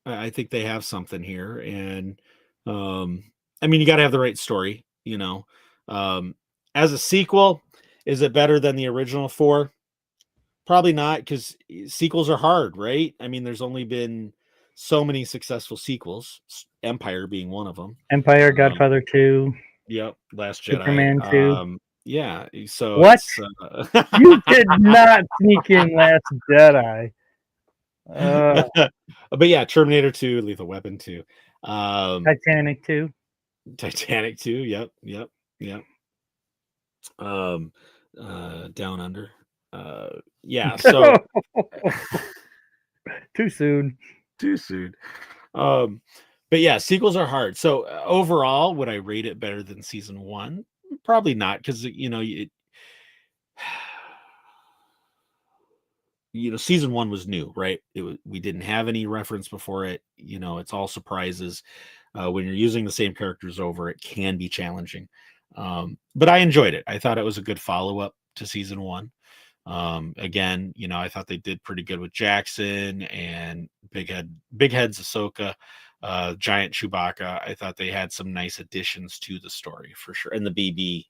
I think they have something here, and I mean, you got to have the right story, as a sequel. Is it better than the original 4? Probably not, because sequels are hard, right? I mean, there's only been so many successful sequels, Empire being one of them. Empire, Godfather 2. Yep. Last Jedi. Superman 2. Yeah. So what? You did not sneak in Last Jedi. But yeah, Terminator 2, Lethal Weapon 2. Titanic 2. Yep. Down Under. Yeah. So too soon. But yeah, sequels are hard. So overall, would I rate it better than season 1? Probably not, because season 1 was new, right? We didn't have any reference before it. It's all surprises. When you're using the same characters over, it can be challenging. But I enjoyed it. I thought it was a good follow-up to season 1. Again, I thought they did pretty good with Jackson and Big Head's Ahsoka, Giant Chewbacca. I thought they had some nice additions to the story for sure. And the BB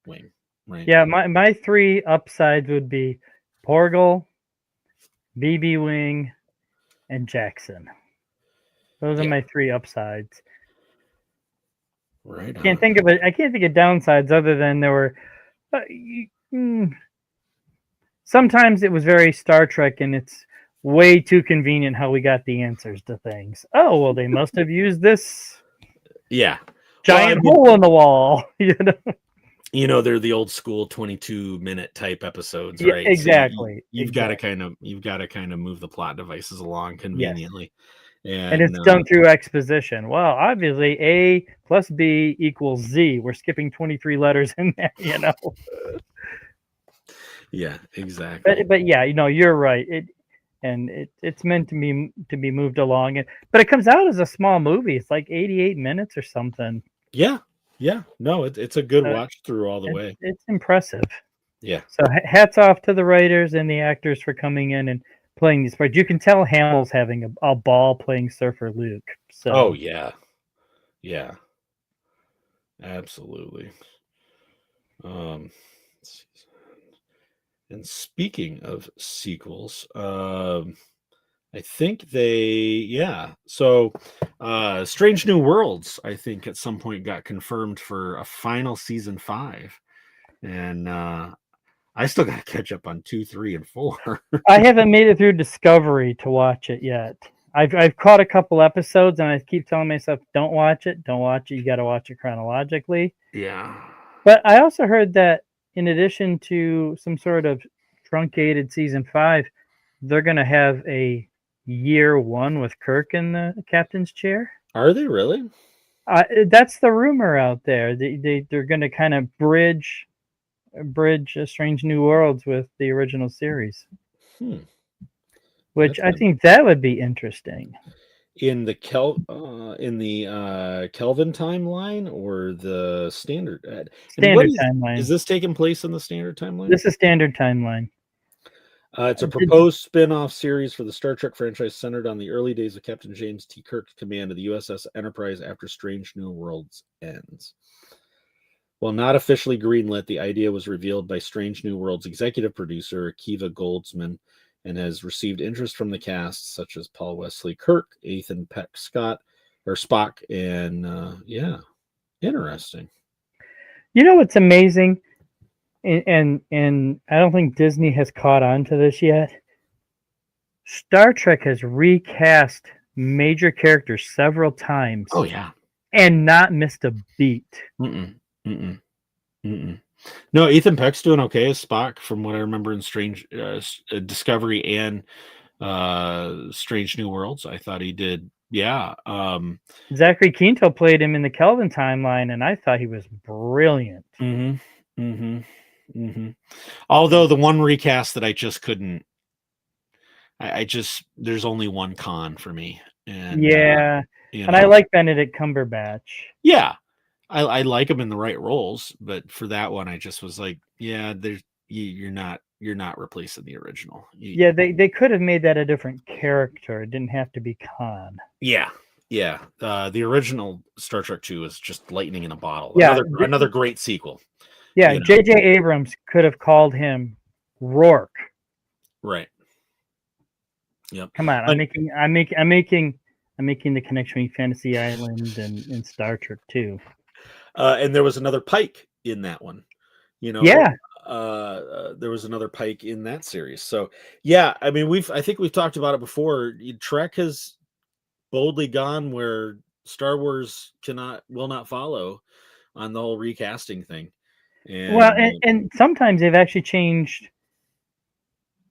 wing, right? Yeah, my 3 upsides would be Porgal, BB Wing, and Jackson. Those are my 3 upsides. Right. I can't think of downsides other than there were. Sometimes it was very Star Trek, and it's way too convenient how we got the answers to things. Oh well, they must have used this. Yeah. Giant hole in the wall. They're the old school 22-minute type episodes, right? Exactly. So you've got to kind of move the plot devices along conveniently. Yes. And it's done through exposition. Well, obviously A plus B equals Z. We're skipping 23 letters in there, Yeah, exactly. But yeah, you're right. It's meant to be moved along, but it comes out as a small movie. It's like 88 minutes or something. Yeah. No, it's a good watch through all the way. It's impressive. Yeah. So hats off to the writers and the actors for coming in and playing these parts. You can tell Hamill's having a ball playing Surfer Luke. So. Oh yeah. Absolutely. And speaking of sequels, I think so Strange New Worlds, I think at some point got confirmed for a final season 5. And I still got to catch up on 2, 3, and 4. I haven't made it through Discovery to watch it yet. I've caught a couple episodes, and I keep telling myself, don't watch it. You got to watch it chronologically. Yeah. But I also heard that in addition to some sort of truncated season 5, they're going to have a year 1 with Kirk in the captain's chair. Are they really? That's the rumor out there. They're going to kind of bridge Strange New Worlds with the original series. Which I think that would be interesting. In the Kelvin timeline or the standard timeline? Is this taking place in the standard timeline? This is standard timeline. It's a proposed spin-off series for the Star Trek franchise centered on the early days of Captain James T. Kirk's command of the USS Enterprise after Strange New Worlds ends. While not officially greenlit, the idea was revealed by Strange New Worlds executive producer Akiva Goldsman and has received interest from the cast, such as Paul Wesley Kirk, Ethan Peck Spock, and interesting. You know what's amazing? And I don't think Disney has caught on to this yet. Star Trek has recast major characters several times. Oh yeah, and not missed a beat. No, Ethan Peck's doing okay as Spock, from what I remember in Strange Discovery and Strange New Worlds. I thought he did. Yeah. Zachary Quinto played him in the Kelvin timeline, and I thought he was brilliant. Although the one recast that I just couldn't, there's only one con for me. And I like Benedict Cumberbatch. Yeah. I like him in the right roles, but for that one, I just was like, you're not replacing the original. They could have made that a different character. It didn't have to be Khan. Yeah. The original Star Trek 2 is just lightning in a bottle. Yeah, another great sequel. Yeah, J.J. Abrams could have called him Rourke. Right. Yep. Come on, I'm making the connection between Fantasy Island and Star Trek 2. And there was another Pike in that one, there was another Pike in that series. So yeah, I mean, I think we've talked about it before. Trek has boldly gone where Star Wars will not follow on the whole recasting thing. And sometimes they've actually changed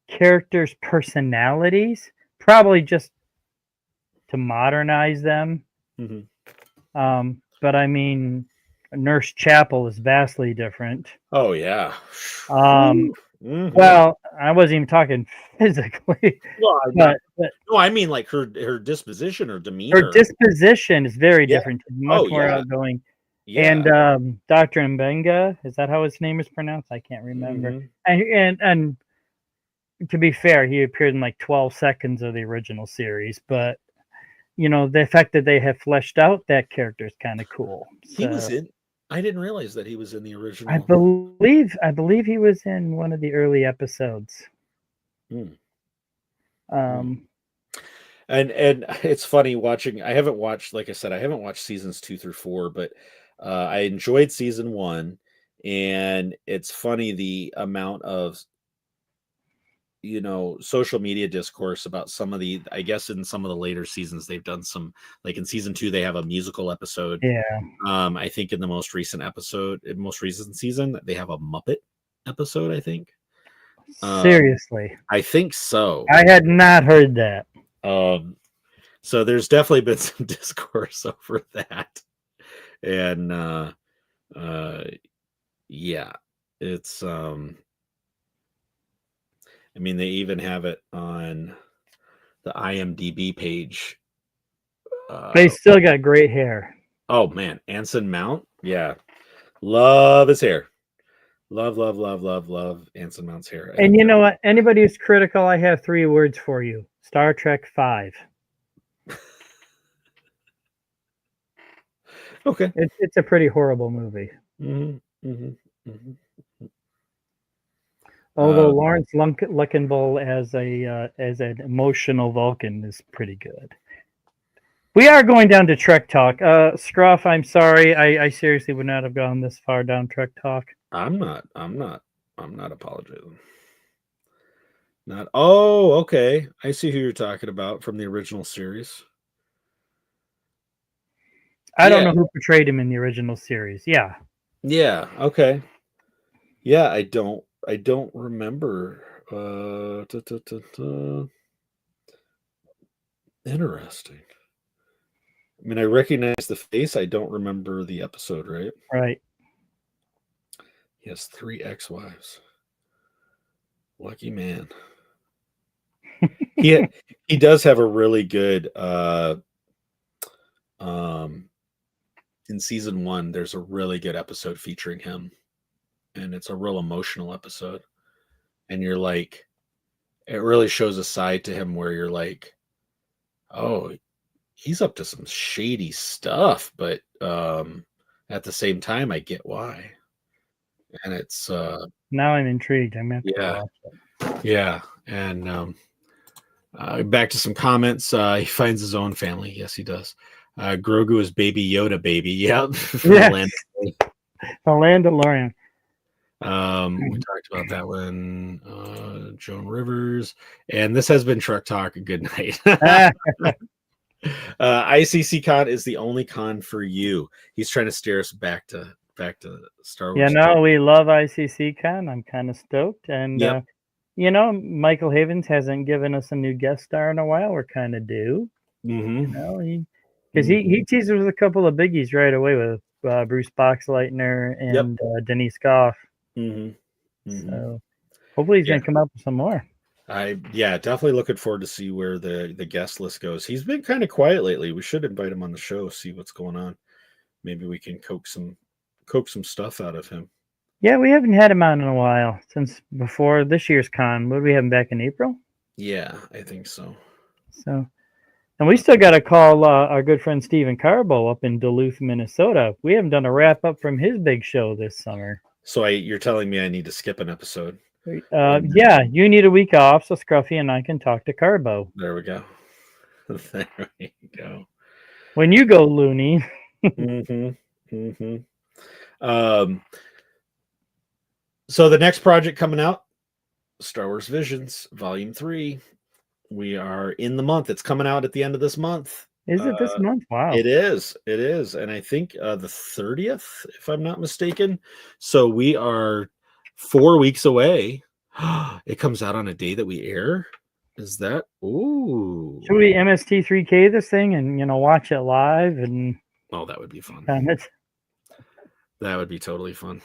characters' personalities, probably just to modernize them. But I mean, Nurse Chapel is vastly different. Oh yeah. Well, I wasn't even talking physically. No, I mean like her disposition or demeanor. Her disposition is very different. She's much more outgoing. Yeah. And Dr. Mbenga, is that how his name is pronounced? I can't remember. And to be fair, he appeared in like 12 seconds of the original series, but the fact that they have fleshed out that character is kind of cool. He was in. I didn't realize that he was in the original. I believe he was in one of the early episodes. And it's funny watching. I haven't watched seasons 2 through 4, but I enjoyed season 1, and it's funny the amount of social media discourse about some of the, I guess in some of the later seasons, they've done some, like in season 2, they have a musical episode. Yeah. I think in the most recent season, they have a Muppet episode, I think. Seriously. I think so. I had not heard that. So there's definitely been some discourse over that. And, yeah, it's, I mean, they even have it on the IMDb page. They still got great hair. Oh man, Anson Mount. Yeah. Love his hair. Love Anson Mount's hair. And you know what? Anybody who's critical, I have 3 words for you. Star Trek 5. Okay. It's a pretty horrible movie. Although Lawrence Luckenbull as an emotional Vulcan is pretty good. We are going down to Trek talk. Scruff, I'm sorry. I seriously would not have gone this far down Trek talk. I'm not apologizing. Oh, okay. I see who you're talking about from the original series. I don't know who portrayed him in the original series. Yeah. Yeah. Okay. Yeah, I don't remember. Interesting. I mean, I recognize the face. I don't remember the episode, right? Right. He has 3 ex-wives. Lucky man. He does have a really good in season 1, there's a really good episode featuring him. And it's a real emotional episode. And you're like, it really shows a side to him where you're like, oh, he's up to some shady stuff, but at the same time, I get why. And it's now I'm intrigued. I'm gonna watch it. Yeah. And back to some comments. He finds his own family. Yes, he does. Grogu is Baby Yoda, baby. Yep. Yes. The Mandalorian. We talked about that one. Joan Rivers. And this has been Truck Talk. Good night. ICC-Con is the only con for you. He's trying to steer us back to Star Wars. Yeah, no, we love ICC-Con. I'm kind of stoked. And, Michael Havens hasn't given us a new guest star in a while. We're kind of due. Because he teases with a couple of biggies right away with Bruce Boxleitner and Denise Goff. So hopefully he's going to come up with some more. Definitely looking forward to see where the guest list goes. He's been kind of quiet lately. We should invite him on the show, see what's going on. Maybe we can coax some stuff out of him. Yeah, we haven't had him on in a while, since before this year's con. Would we have him back in April? Yeah, I think so. So, and we still got to call our good friend Stephen Carbo up in Duluth, Minnesota. We haven't done a wrap up from his big show this summer. So you're telling me I need to skip an episode? Yeah, you need a week off so Scruffy and I can talk to Carbo. There we go. There we go. When you go loony. So the next project coming out, Star Wars Visions Volume 3. We are in the month. It's coming out at the end of this month. Is it this month? Wow. It is. And I think the 30th, if I'm not mistaken. So we are 4 weeks away. It comes out on a day that we air. Is that? Ooh. Should we MST3K this thing and watch it live and? Oh, that would be fun. That would be totally fun.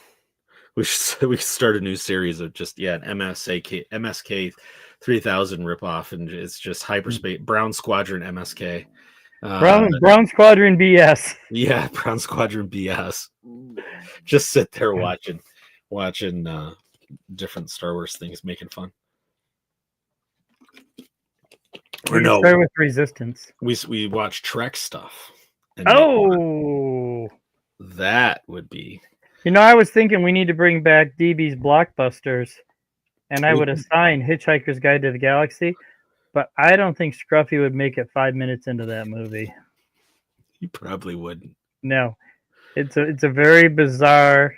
We should start a new series of just an MSK 3000 ripoff, and it's just Hyperspace Brown Squadron MSK. Brown Squadron BS. Yeah, Brown Squadron BS. Just sit there watching different Star Wars things, making fun. Or no, start with Resistance. We watch Trek stuff. That would be. I was thinking we need to bring back DB's Blockbusters, and I would assign Hitchhiker's Guide to the Galaxy, but I don't think Scruffy would make it 5 minutes into that movie. He probably wouldn't. No, it's a very bizarre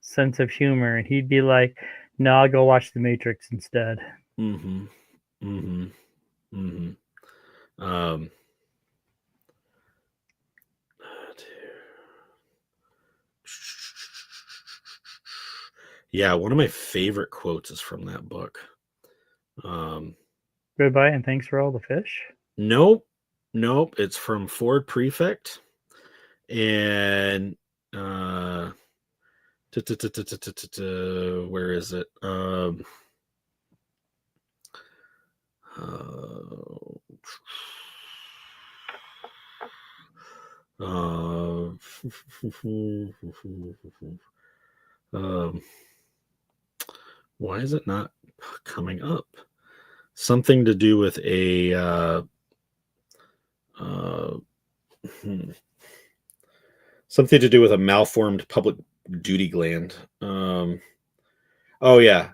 sense of humor, and he'd be like, "No, I'll go watch The Matrix instead." Yeah, one of my favorite quotes is from that book. Goodbye and thanks for all the fish. Nope. It's from Ford Prefect, and where is it? Why is it not coming up? Something to do with a something to do with a malformed public duty gland. Oh yeah.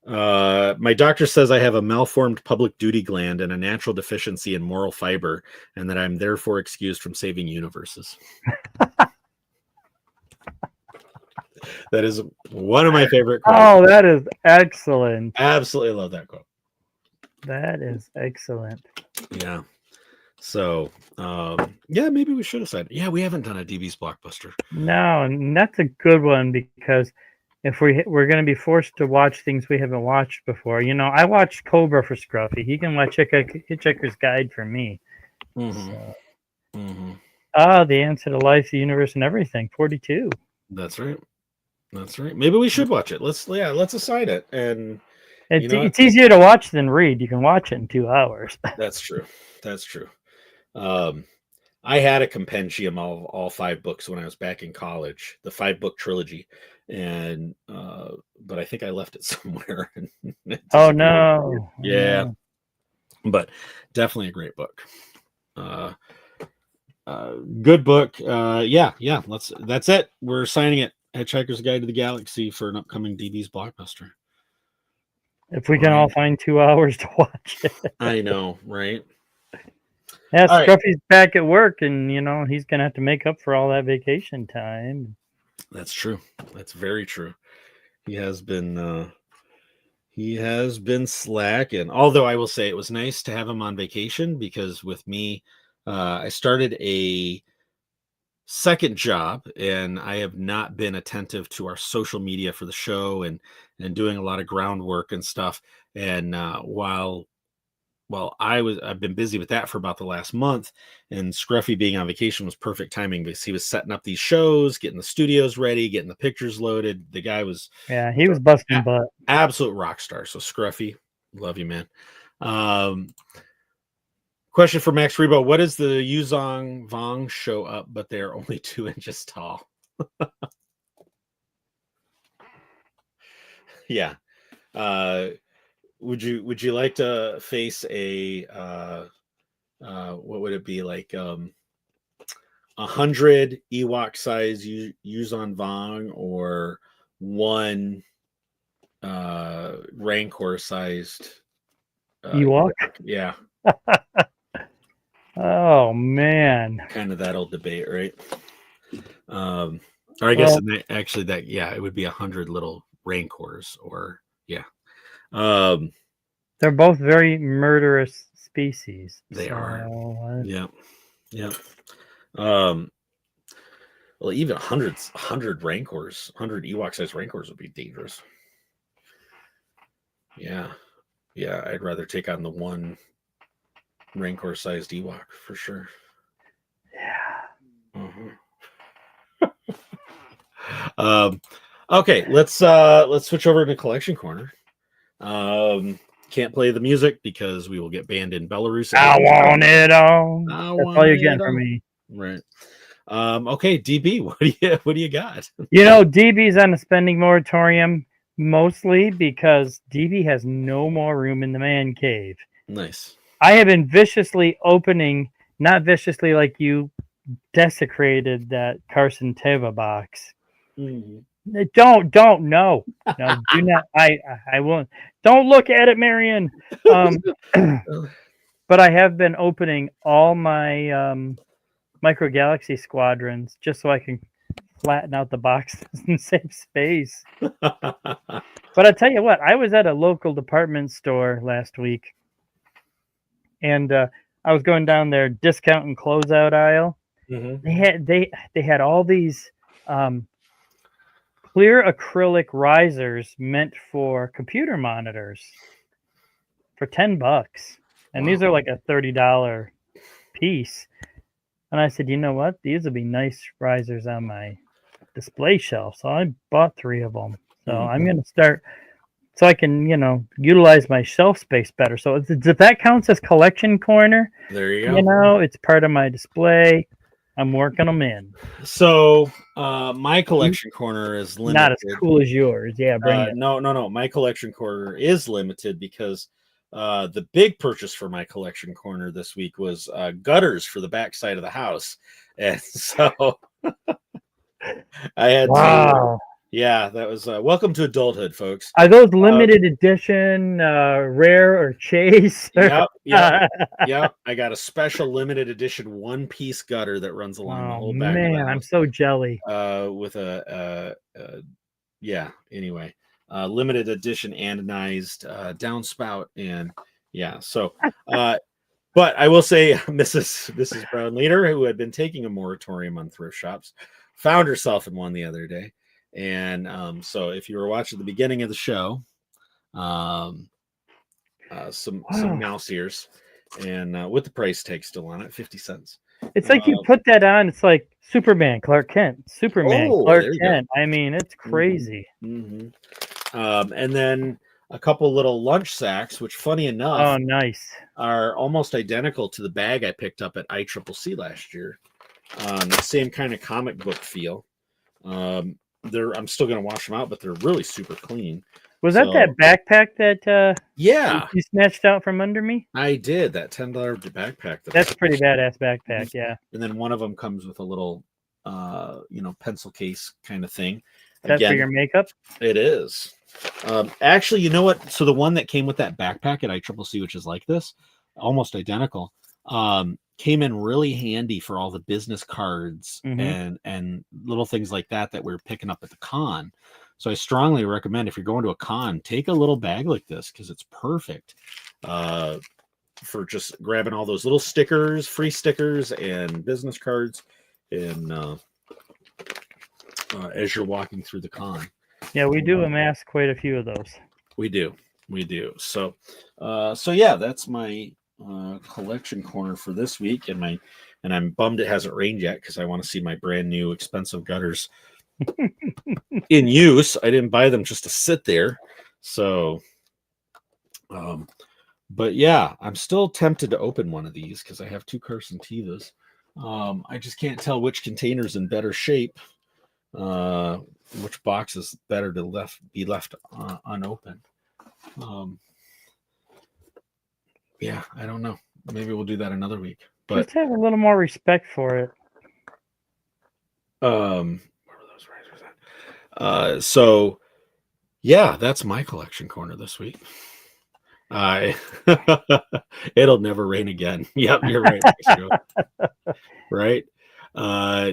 My doctor says I have a malformed public duty gland and a natural deficiency in moral fiber, and that I'm therefore excused from saving universes. That is one of my favorite quotes. Oh, that is excellent. Absolutely love that quote. That is excellent. Yeah. So, yeah, maybe we should have said, yeah, we haven't done a DB's Blockbuster. No, and that's a good one, because if we're going to be forced to watch things we haven't watched before, I watched Cobra for Scruffy. He can watch Hitchhiker's Guide for me. So. The Answer to Life, the Universe, and Everything. 42. That's right. That's right. Maybe we should watch it. Let's assign it. And it's easier to watch than read. You can watch it in 2 hours. That's true. That's true. I had a compendium of all 5 books when I was back in college, the 5-book trilogy, and but I think I left it somewhere. Oh no! Yeah, but definitely a great book. Good book. Yeah. That's it. We're signing it. Hitchhiker's Guide to the Galaxy for an upcoming DB's Blockbuster. If we can all find 2 hours to watch it. I know, right? Yeah, Scruffy's back at work, and he's gonna have to make up for all that vacation time. That's true. That's very true. He has been slacking. Although I will say it was nice to have him on vacation, because with me, I started a second job, and I have not been attentive to our social media for the show and doing a lot of groundwork and stuff. And while I've been busy with that for about the last month, and Scruffy being on vacation was perfect timing, because he was setting up these shows, getting the studios ready, getting the pictures loaded. The guy was he was busting butt. Absolute rock star. So Scruffy, love you, man. Question for Max Rebo: what is the Yuzong Vong show up, but they are only 2 inches tall? Yeah. Would you like to face a what would it be, like 100 Ewok size Yuzon Vong, or 1 Rancor sized Ewok? Yeah. Oh man. Kind of that old debate, right? Or I guess it would be 100 little Rancors, or yeah. They're both very murderous species. They are. Yeah. Well, even 100 Rancors, 100 Ewok-sized Rancors would be dangerous. Yeah. I'd rather take on the 1 Rancor-sized Ewok for sure. Yeah. Okay, let's switch over to Collection Corner. Can't play the music because we will get banned in Belarus. I want it all. That's all you're getting from me. Right. Okay, DB, what do you got? DB's on a spending moratorium, mostly because DB has no more room in the man cave. Nice. I have been viciously opening, not viciously like you desecrated that Carson Teva box. Mm-hmm. Don't no, do not. I won't. Don't look at it, Marion. But I have been opening all my Micro Galaxy squadrons just so I can flatten out the boxes and save space. But I tell you what, I was at a local department store last week, and I was going down their discount and closeout aisle. Mm-hmm. They had all these clear acrylic risers meant for computer monitors for $10, and these are like a $30 piece. And I said, you know what? These will be nice risers on my display shelf. So I bought 3 of them. So I'm going to start so I can, utilize my shelf space better. So if that counts as collection corner, there you go. It's part of my display. I'm working them in. So my collection corner is limited. Not as cool as yours. Yeah, bring it. No. My collection corner is limited because the big purchase for my collection corner this week was gutters for the back side of the house. And so I had to... Yeah, that was welcome to adulthood, folks. Are those limited edition, rare or chase? Yep. I got a special limited edition one-piece gutter that runs along the whole back. Man, I'm so jelly. With anyway, limited edition anodized downspout, and so but I will say Mrs. Brown Leader, who had been taking a moratorium on thrift shops, found herself in one the other day. And so if you were watching the beginning of the show, some mouse ears, and with the price tag still on it, 50 cents. It's like you put that on, it's like Superman, Clark Kent, Clark Kent. I mean, it's crazy. Mm-hmm. And then a couple little lunch sacks, which funny enough, nice, are almost identical to the bag I picked up at ICCC last year. The same kind of comic book feel. I'm still going to wash them out, but they're really super clean. Was that backpack that you snatched out from under me? I did, that $10 backpack. That's a pretty badass backpack, yeah. And then one of them comes with a little pencil case kind of thing. Is that for your makeup? It is. Actually, you know what? So the one that came with that backpack at ICCC, which is like this, almost identical, came in really handy for all the business cards and little things like that we're picking up at the con. So I strongly recommend, if you're going to a con, take a little bag like this, because it's perfect for just grabbing all those little stickers, free stickers, and business cards, and as you're walking through the con. Yeah, we do amass quite a few of those. We do. So yeah, that's my collection corner for this week, and I'm bummed it hasn't rained yet, because I want to see my brand new expensive gutters in use. I didn't buy them just to sit there. So but yeah, I'm still tempted to open one of these, because I have 2 Carson Tevas. I just can't tell which container's in better shape, which box is better to be left unopened. Yeah, I don't know. Maybe we'll do that another week. But just have a little more respect for it. Where were those risers at? So yeah, that's my collection corner this week. It'll never rain again. Yep, you're right. Right.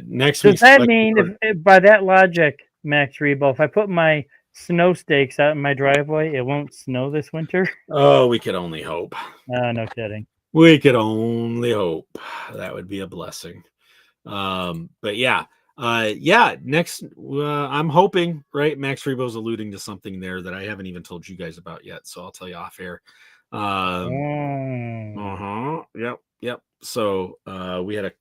Next week. Does that mean, if by that logic, Max Rebo, if I put my snow stakes out in my driveway, it won't snow this winter? Oh, we could only hope. No kidding. We could only hope. That would be a blessing. But yeah. Next, I'm hoping, right? Max Rebo's alluding to something there that I haven't even told you guys about yet, so I'll tell you off air. Yep. So we had a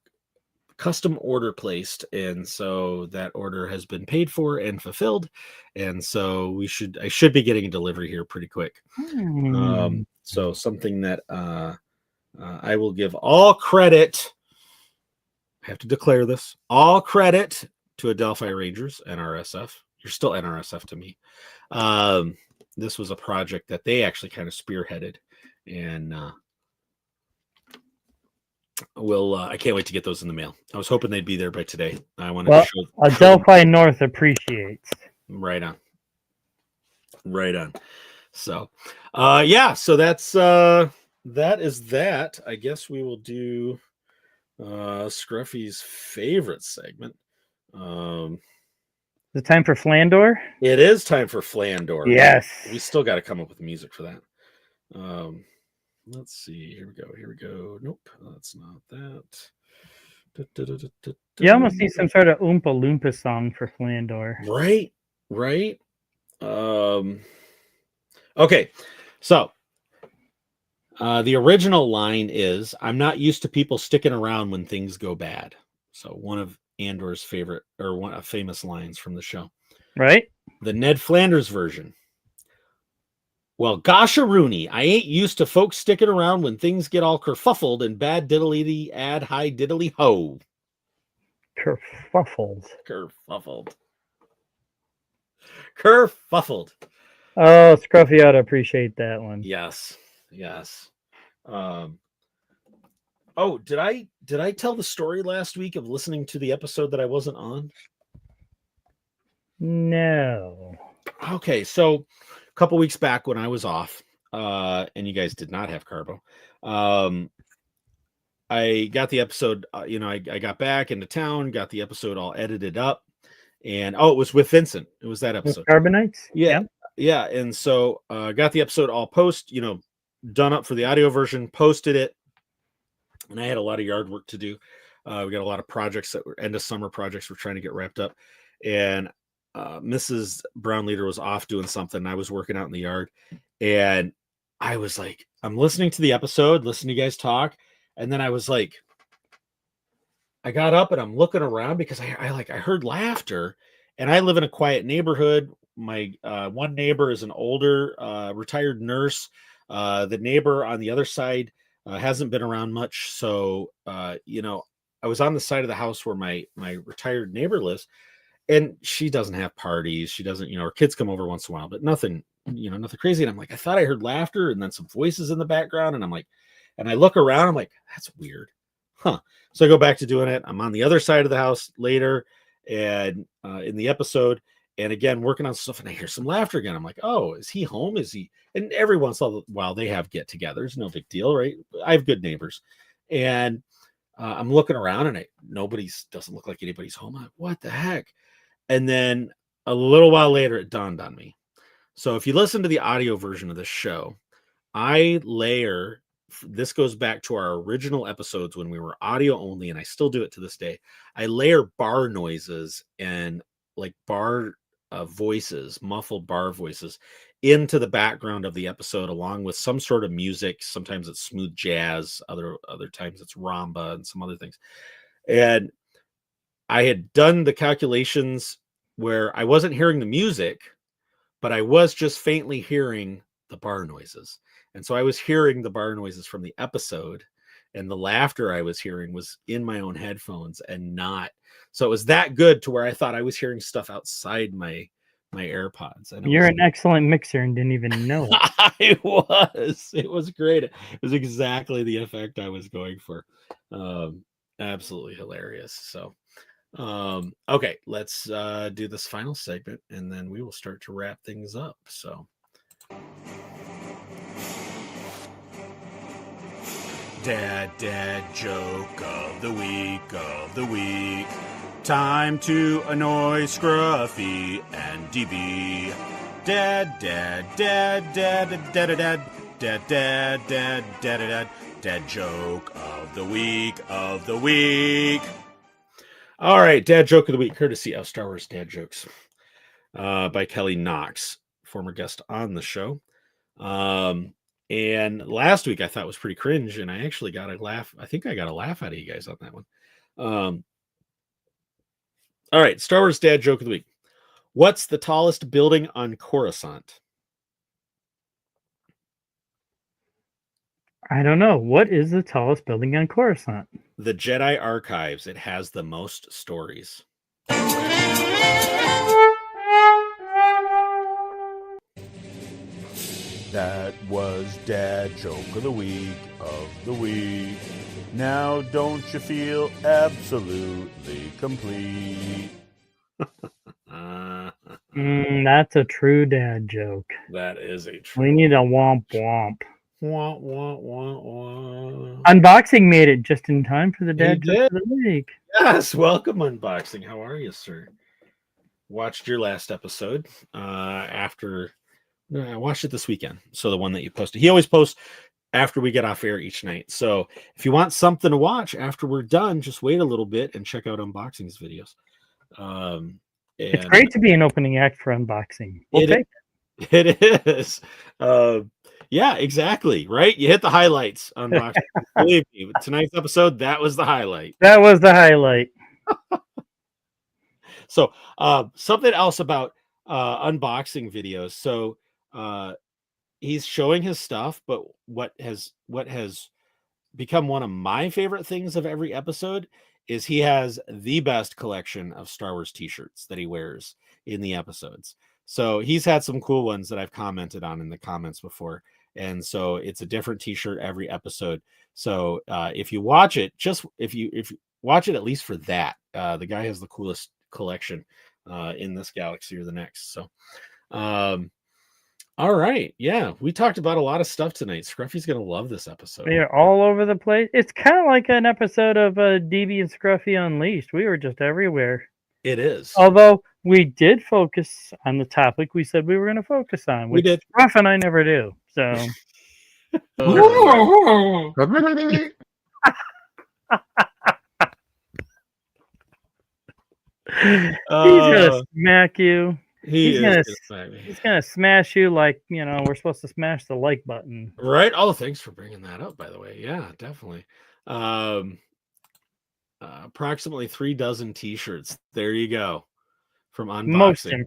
custom order placed, and so that order has been paid for and fulfilled, and so I should be getting a delivery here pretty quick. So something that I will give all credit. I have to declare this, all credit to Adelphi Rangers, NRSF. You're still NRSF to me. This was a project that they actually kind of spearheaded, and I can't wait to get those in the mail. I was hoping they'd be there by today. I wanted to show Adelphi North appreciates. Right on. So so that is that. I guess we will do Scruffy's favorite segment. Is it time for Flandor? It is time for Flandor. Yes. We still got to come up with music for that. Let's see. Here we go. Nope, that's not that. You almost need some sort of Oompa Loompa song for Flandor. Right. Okay, so the original line is, "I'm not used to people sticking around when things go bad." So one of Andor's favorite, or famous lines from the show. Right. The Ned Flanders version: Well, gosh, Rooney, I ain't used to folks sticking around when things get all kerfuffled and bad diddly ad high diddly ho. Kerfuffled. Kerfuffled. Kerfuffled. Oh, Scruffy ought to appreciate that one. Yes. Oh, did I tell the story last week of listening to the episode that I wasn't on? No. Okay, so a couple weeks back when I was off, and you guys did not have Carbo, I got the episode, I got back into town, got the episode all edited up, and it was with Vincent. It was that episode. With Carbonites? Yeah. And so got the episode all done up for the audio version, posted it, and I had a lot of yard work to do. We got a lot of projects that were end of summer projects we're trying to get wrapped up, and Mrs. Brown Leader was off doing something. I was working out in the yard, and I was like, I'm listening to the episode, listening to you guys talk, and then I was like, I got up and I'm looking around because I heard laughter, and I live in a quiet neighborhood. My one neighbor is an older retired nurse. The neighbor on the other side hasn't been around much, so I was on the side of the house where my retired neighbor lives, and she doesn't have parties. She doesn't, her kids come over once in a while, but nothing crazy. And I'm like, I thought I heard laughter and then some voices in the background, and I'm like, and I look around, I'm like, that's weird, huh? So I go back to doing it. I'm on the other side of the house later, and in the episode, and again working on stuff, and I hear some laughter again. I'm like, oh, is he home? Is he? And every once in a while they have get-togethers, no big deal, right? I have good neighbors, and I'm looking around, and doesn't look like anybody's home. I'm like, what the heck? And then a little while later, it dawned on me. So if you listen to the audio version of this show, I layer. This goes back to our original episodes when we were audio only, and I still do it to this day. I layer bar noises and like bar voices, muffled bar voices, into the background of the episode, along with some sort of music. Sometimes it's smooth jazz, other times it's rumba and some other things. And I had done the calculations where I wasn't hearing the music, but I was just faintly hearing the bar noises. And so I was hearing the bar noises from the episode, and the laughter I was hearing was in my own headphones and not. So it was that good to where I thought I was hearing stuff outside my AirPods. And you're an excellent mixer and didn't even know it. It was great. It was exactly the effect I was going for. Absolutely hilarious. So, okay, let's do this final segment, and then we will start to wrap things up. So. Dad joke of the week. Time to annoy Scruffy and DB. Dad joke of the week. All right, dad joke of the week, courtesy of Star Wars Dad Jokes, by Kelly Knox, former guest on the show. And last week I thought was pretty cringe, and I actually got a laugh. I think I got a laugh out of you guys on that one. All right, Star Wars Dad Joke of the Week. What's the tallest building on Coruscant? I don't know. What is the tallest building on Coruscant? The Jedi Archives. It has the most stories. That was Dad Joke of the Week Now don't you feel absolutely complete? That's a true dad joke. That is a true. We need a womp womp. Womp, womp, womp, womp. Unboxing made it just in time for the dad joke of the week. Yes, welcome Unboxing. How are you, sir? Watched your last episode after... No, I watched it this weekend. So the one that you posted. He always posts after we get off air each night. So if you want something to watch after we're done, just wait a little bit and check out Unboxing's videos. It's great to be an opening act for Unboxing. It is. Yeah, exactly. Right? You hit the highlights. Unboxing. Believe me, tonight's episode, that was the highlight. That was the highlight. So something else about unboxing videos. So he's showing his stuff, but what has become one of my favorite things of every episode is he has the best collection of Star Wars t-shirts that he wears in the episodes. So he's had some cool ones that I've commented on in the comments before. And so it's a different t-shirt every episode. So if you watch it, if you watch it at least for that, the guy has the coolest collection in this galaxy or the next. So all right. Yeah, we talked about a lot of stuff tonight. Scruffy's going to love this episode. They're all over the place. It's kind of like an episode of DB and Scruffy Unleashed. We were just everywhere. It is. Although we did focus on the topic we said we were going to focus on. We did. Scruff and I never do. So. He's gonna smack you. He's gonna smash you like, we're supposed to smash the like button. Right. Oh, thanks for bringing that up, by the way. Yeah, definitely. Approximately 3 dozen t-shirts. There you go. From unboxing.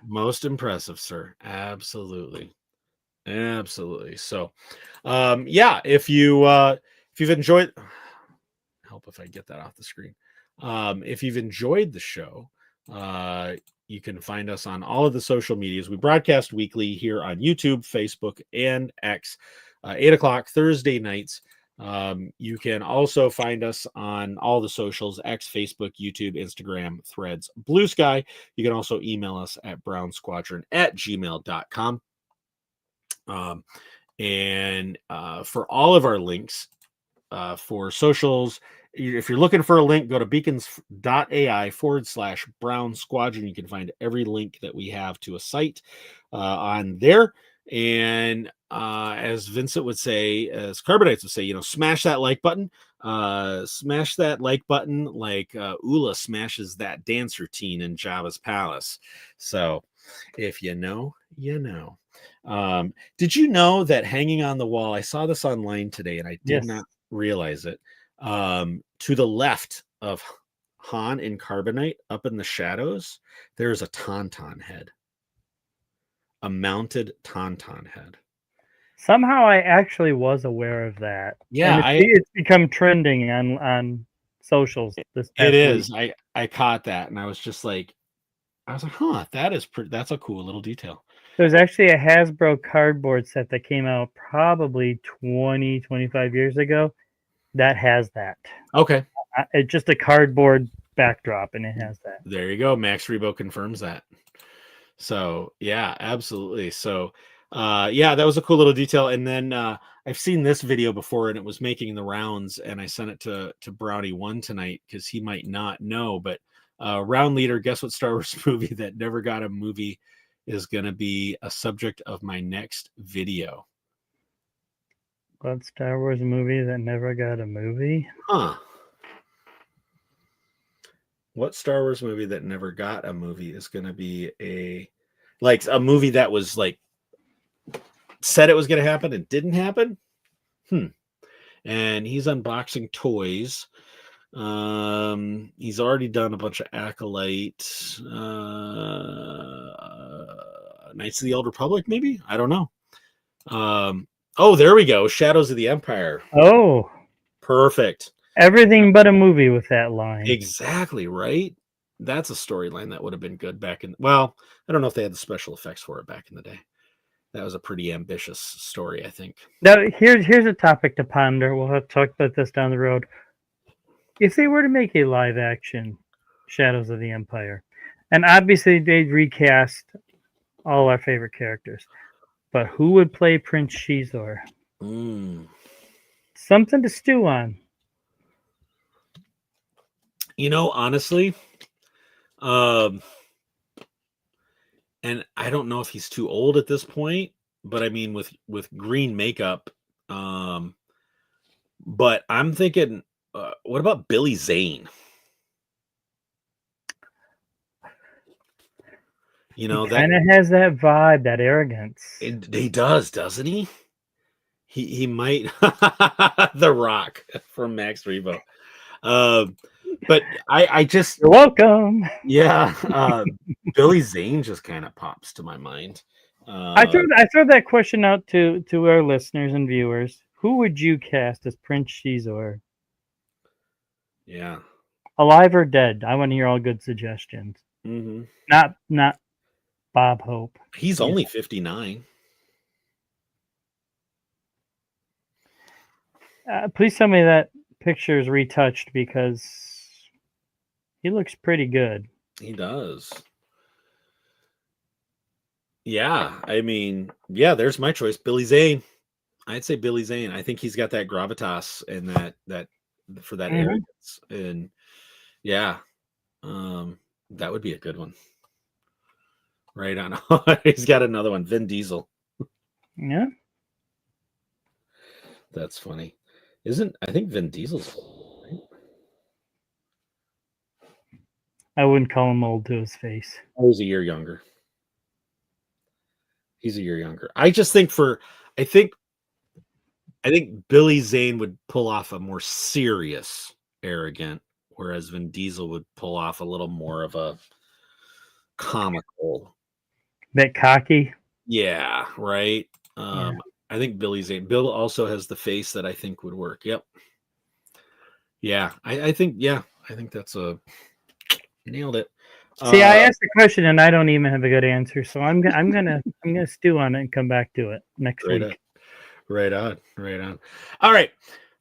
Most impressive, sir. Absolutely. So if you've enjoyed, help if I get that off the screen. If you've enjoyed the show, you can find us on all of the social medias. We broadcast weekly here on YouTube, Facebook, and X, 8:00 Thursday nights. You can also find us on all the socials: X, Facebook, YouTube, Instagram, Threads, Blue Sky. You can also email us at brownsquadron@gmail.com. For all of our links for socials, if you're looking for a link, go to beacons.ai/Brown Squadron. You can find every link that we have to a site on there. And as Vincent would say, as Carbonites would say, smash that like button. Smash that like button like Ula smashes that dance routine in Jabba's palace. So if you know, you know. Did you know that hanging on the wall, I saw this online today and I did not realize it. To the left of Han and Carbonite, up in the shadows, there's a Tauntaun head. A mounted Tauntaun head. Somehow I actually was aware of that. Yeah, it's become trending on socials this past week. I caught that and I was like, huh, that's a cool little detail. There's actually a Hasbro cardboard set that came out probably 25 years ago that has that. Okay. It's just a cardboard backdrop and it has that. There you go. Max Rebo confirms that. So yeah, absolutely. So that was a cool little detail. And then I've seen this video before and it was making the rounds and I sent it to Brownie 1 tonight because he might not know, but round leader, guess what Star Wars movie that never got a movie is going to be a subject of my next video. What Star Wars movie that never got a movie? Huh. What Star Wars movie that never got a movie is going to be a movie that was said it was going to happen and didn't happen? And he's unboxing toys. He's already done a bunch of Acolyte, Knights of the Old Republic, maybe? I don't know. Oh, there we go. Shadows of the Empire. Oh, perfect. Everything but a movie with that line. Exactly, right? That's a storyline that would have been good back in... Well, I don't know if they had the special effects for it back in the day. That was a pretty ambitious story, I think. Now, here's a topic to ponder. We'll have to talk about this down the road. If they were to make a live-action Shadows of the Empire, and obviously they'd recast all our favorite characters, but who would play Prince Shizor? Something to stew on. Honestly, and I don't know if he's too old at this point, but I mean with green makeup, but I'm thinking, what about Billy Zane? He kind of has that vibe, that arrogance. He does, doesn't he? He might. The Rock from Max Rebo. But I just... You're welcome. Yeah. Billy Zane just kind of pops to my mind. I throw that question out to our listeners and viewers. Who would you cast as Prince Shizor? Yeah. Alive or dead? I want to hear all good suggestions. Mm-hmm. Not Bob Hope. He's only 59. Please tell me that picture is retouched because he looks pretty good. He does. Yeah, I mean, yeah, there's my choice. Billy Zane. I'd say Billy Zane. I think he's got that gravitas and that for that arrogance. And yeah, that would be a good one. Right on. He's got another one. Vin Diesel. Yeah. That's funny. I think Vin Diesel's old, right? I wouldn't call him old to his face. Oh, he's a year younger. He's a year younger. I just think I think Billy Zane would pull off a more serious arrogant, whereas Vin Diesel would pull off a little more of a comical. Bit cocky. Yeah, right. I think Billy Zane. Bill also has the face that I think would work. Yep. Yeah, I think that's nailed it. See, I asked the question and I don't even have a good answer, so I'm gonna stew on it and come back to it next week. Right on. All right.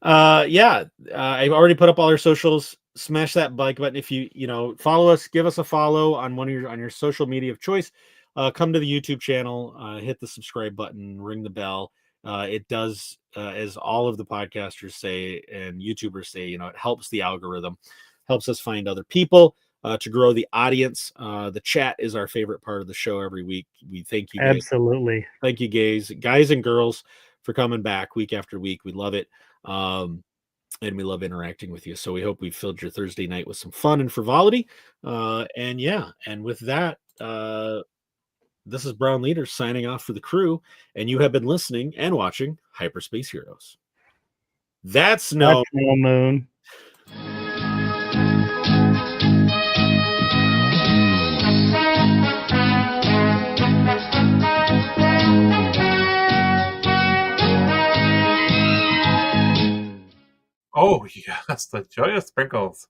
I've already put up all our socials. Smash that like button if you follow us. Give us a follow on on your social media of choice. Come to the YouTube channel. Hit the subscribe button. Ring the bell. It does, as all of the podcasters say and YouTubers say, it helps the algorithm, helps us find other people. To grow the audience. The chat is our favorite part of the show every week. We thank you. Absolutely. Thank you, guys and girls, for coming back week after week. We love it. And we love interacting with you. So we hope we filled your Thursday night with some fun and frivolity. And with that, this is Brown Leader signing off for the crew. And you have been listening and watching Hyperspace Heroes. That's no moon. Oh, yes, the joyous sprinkles.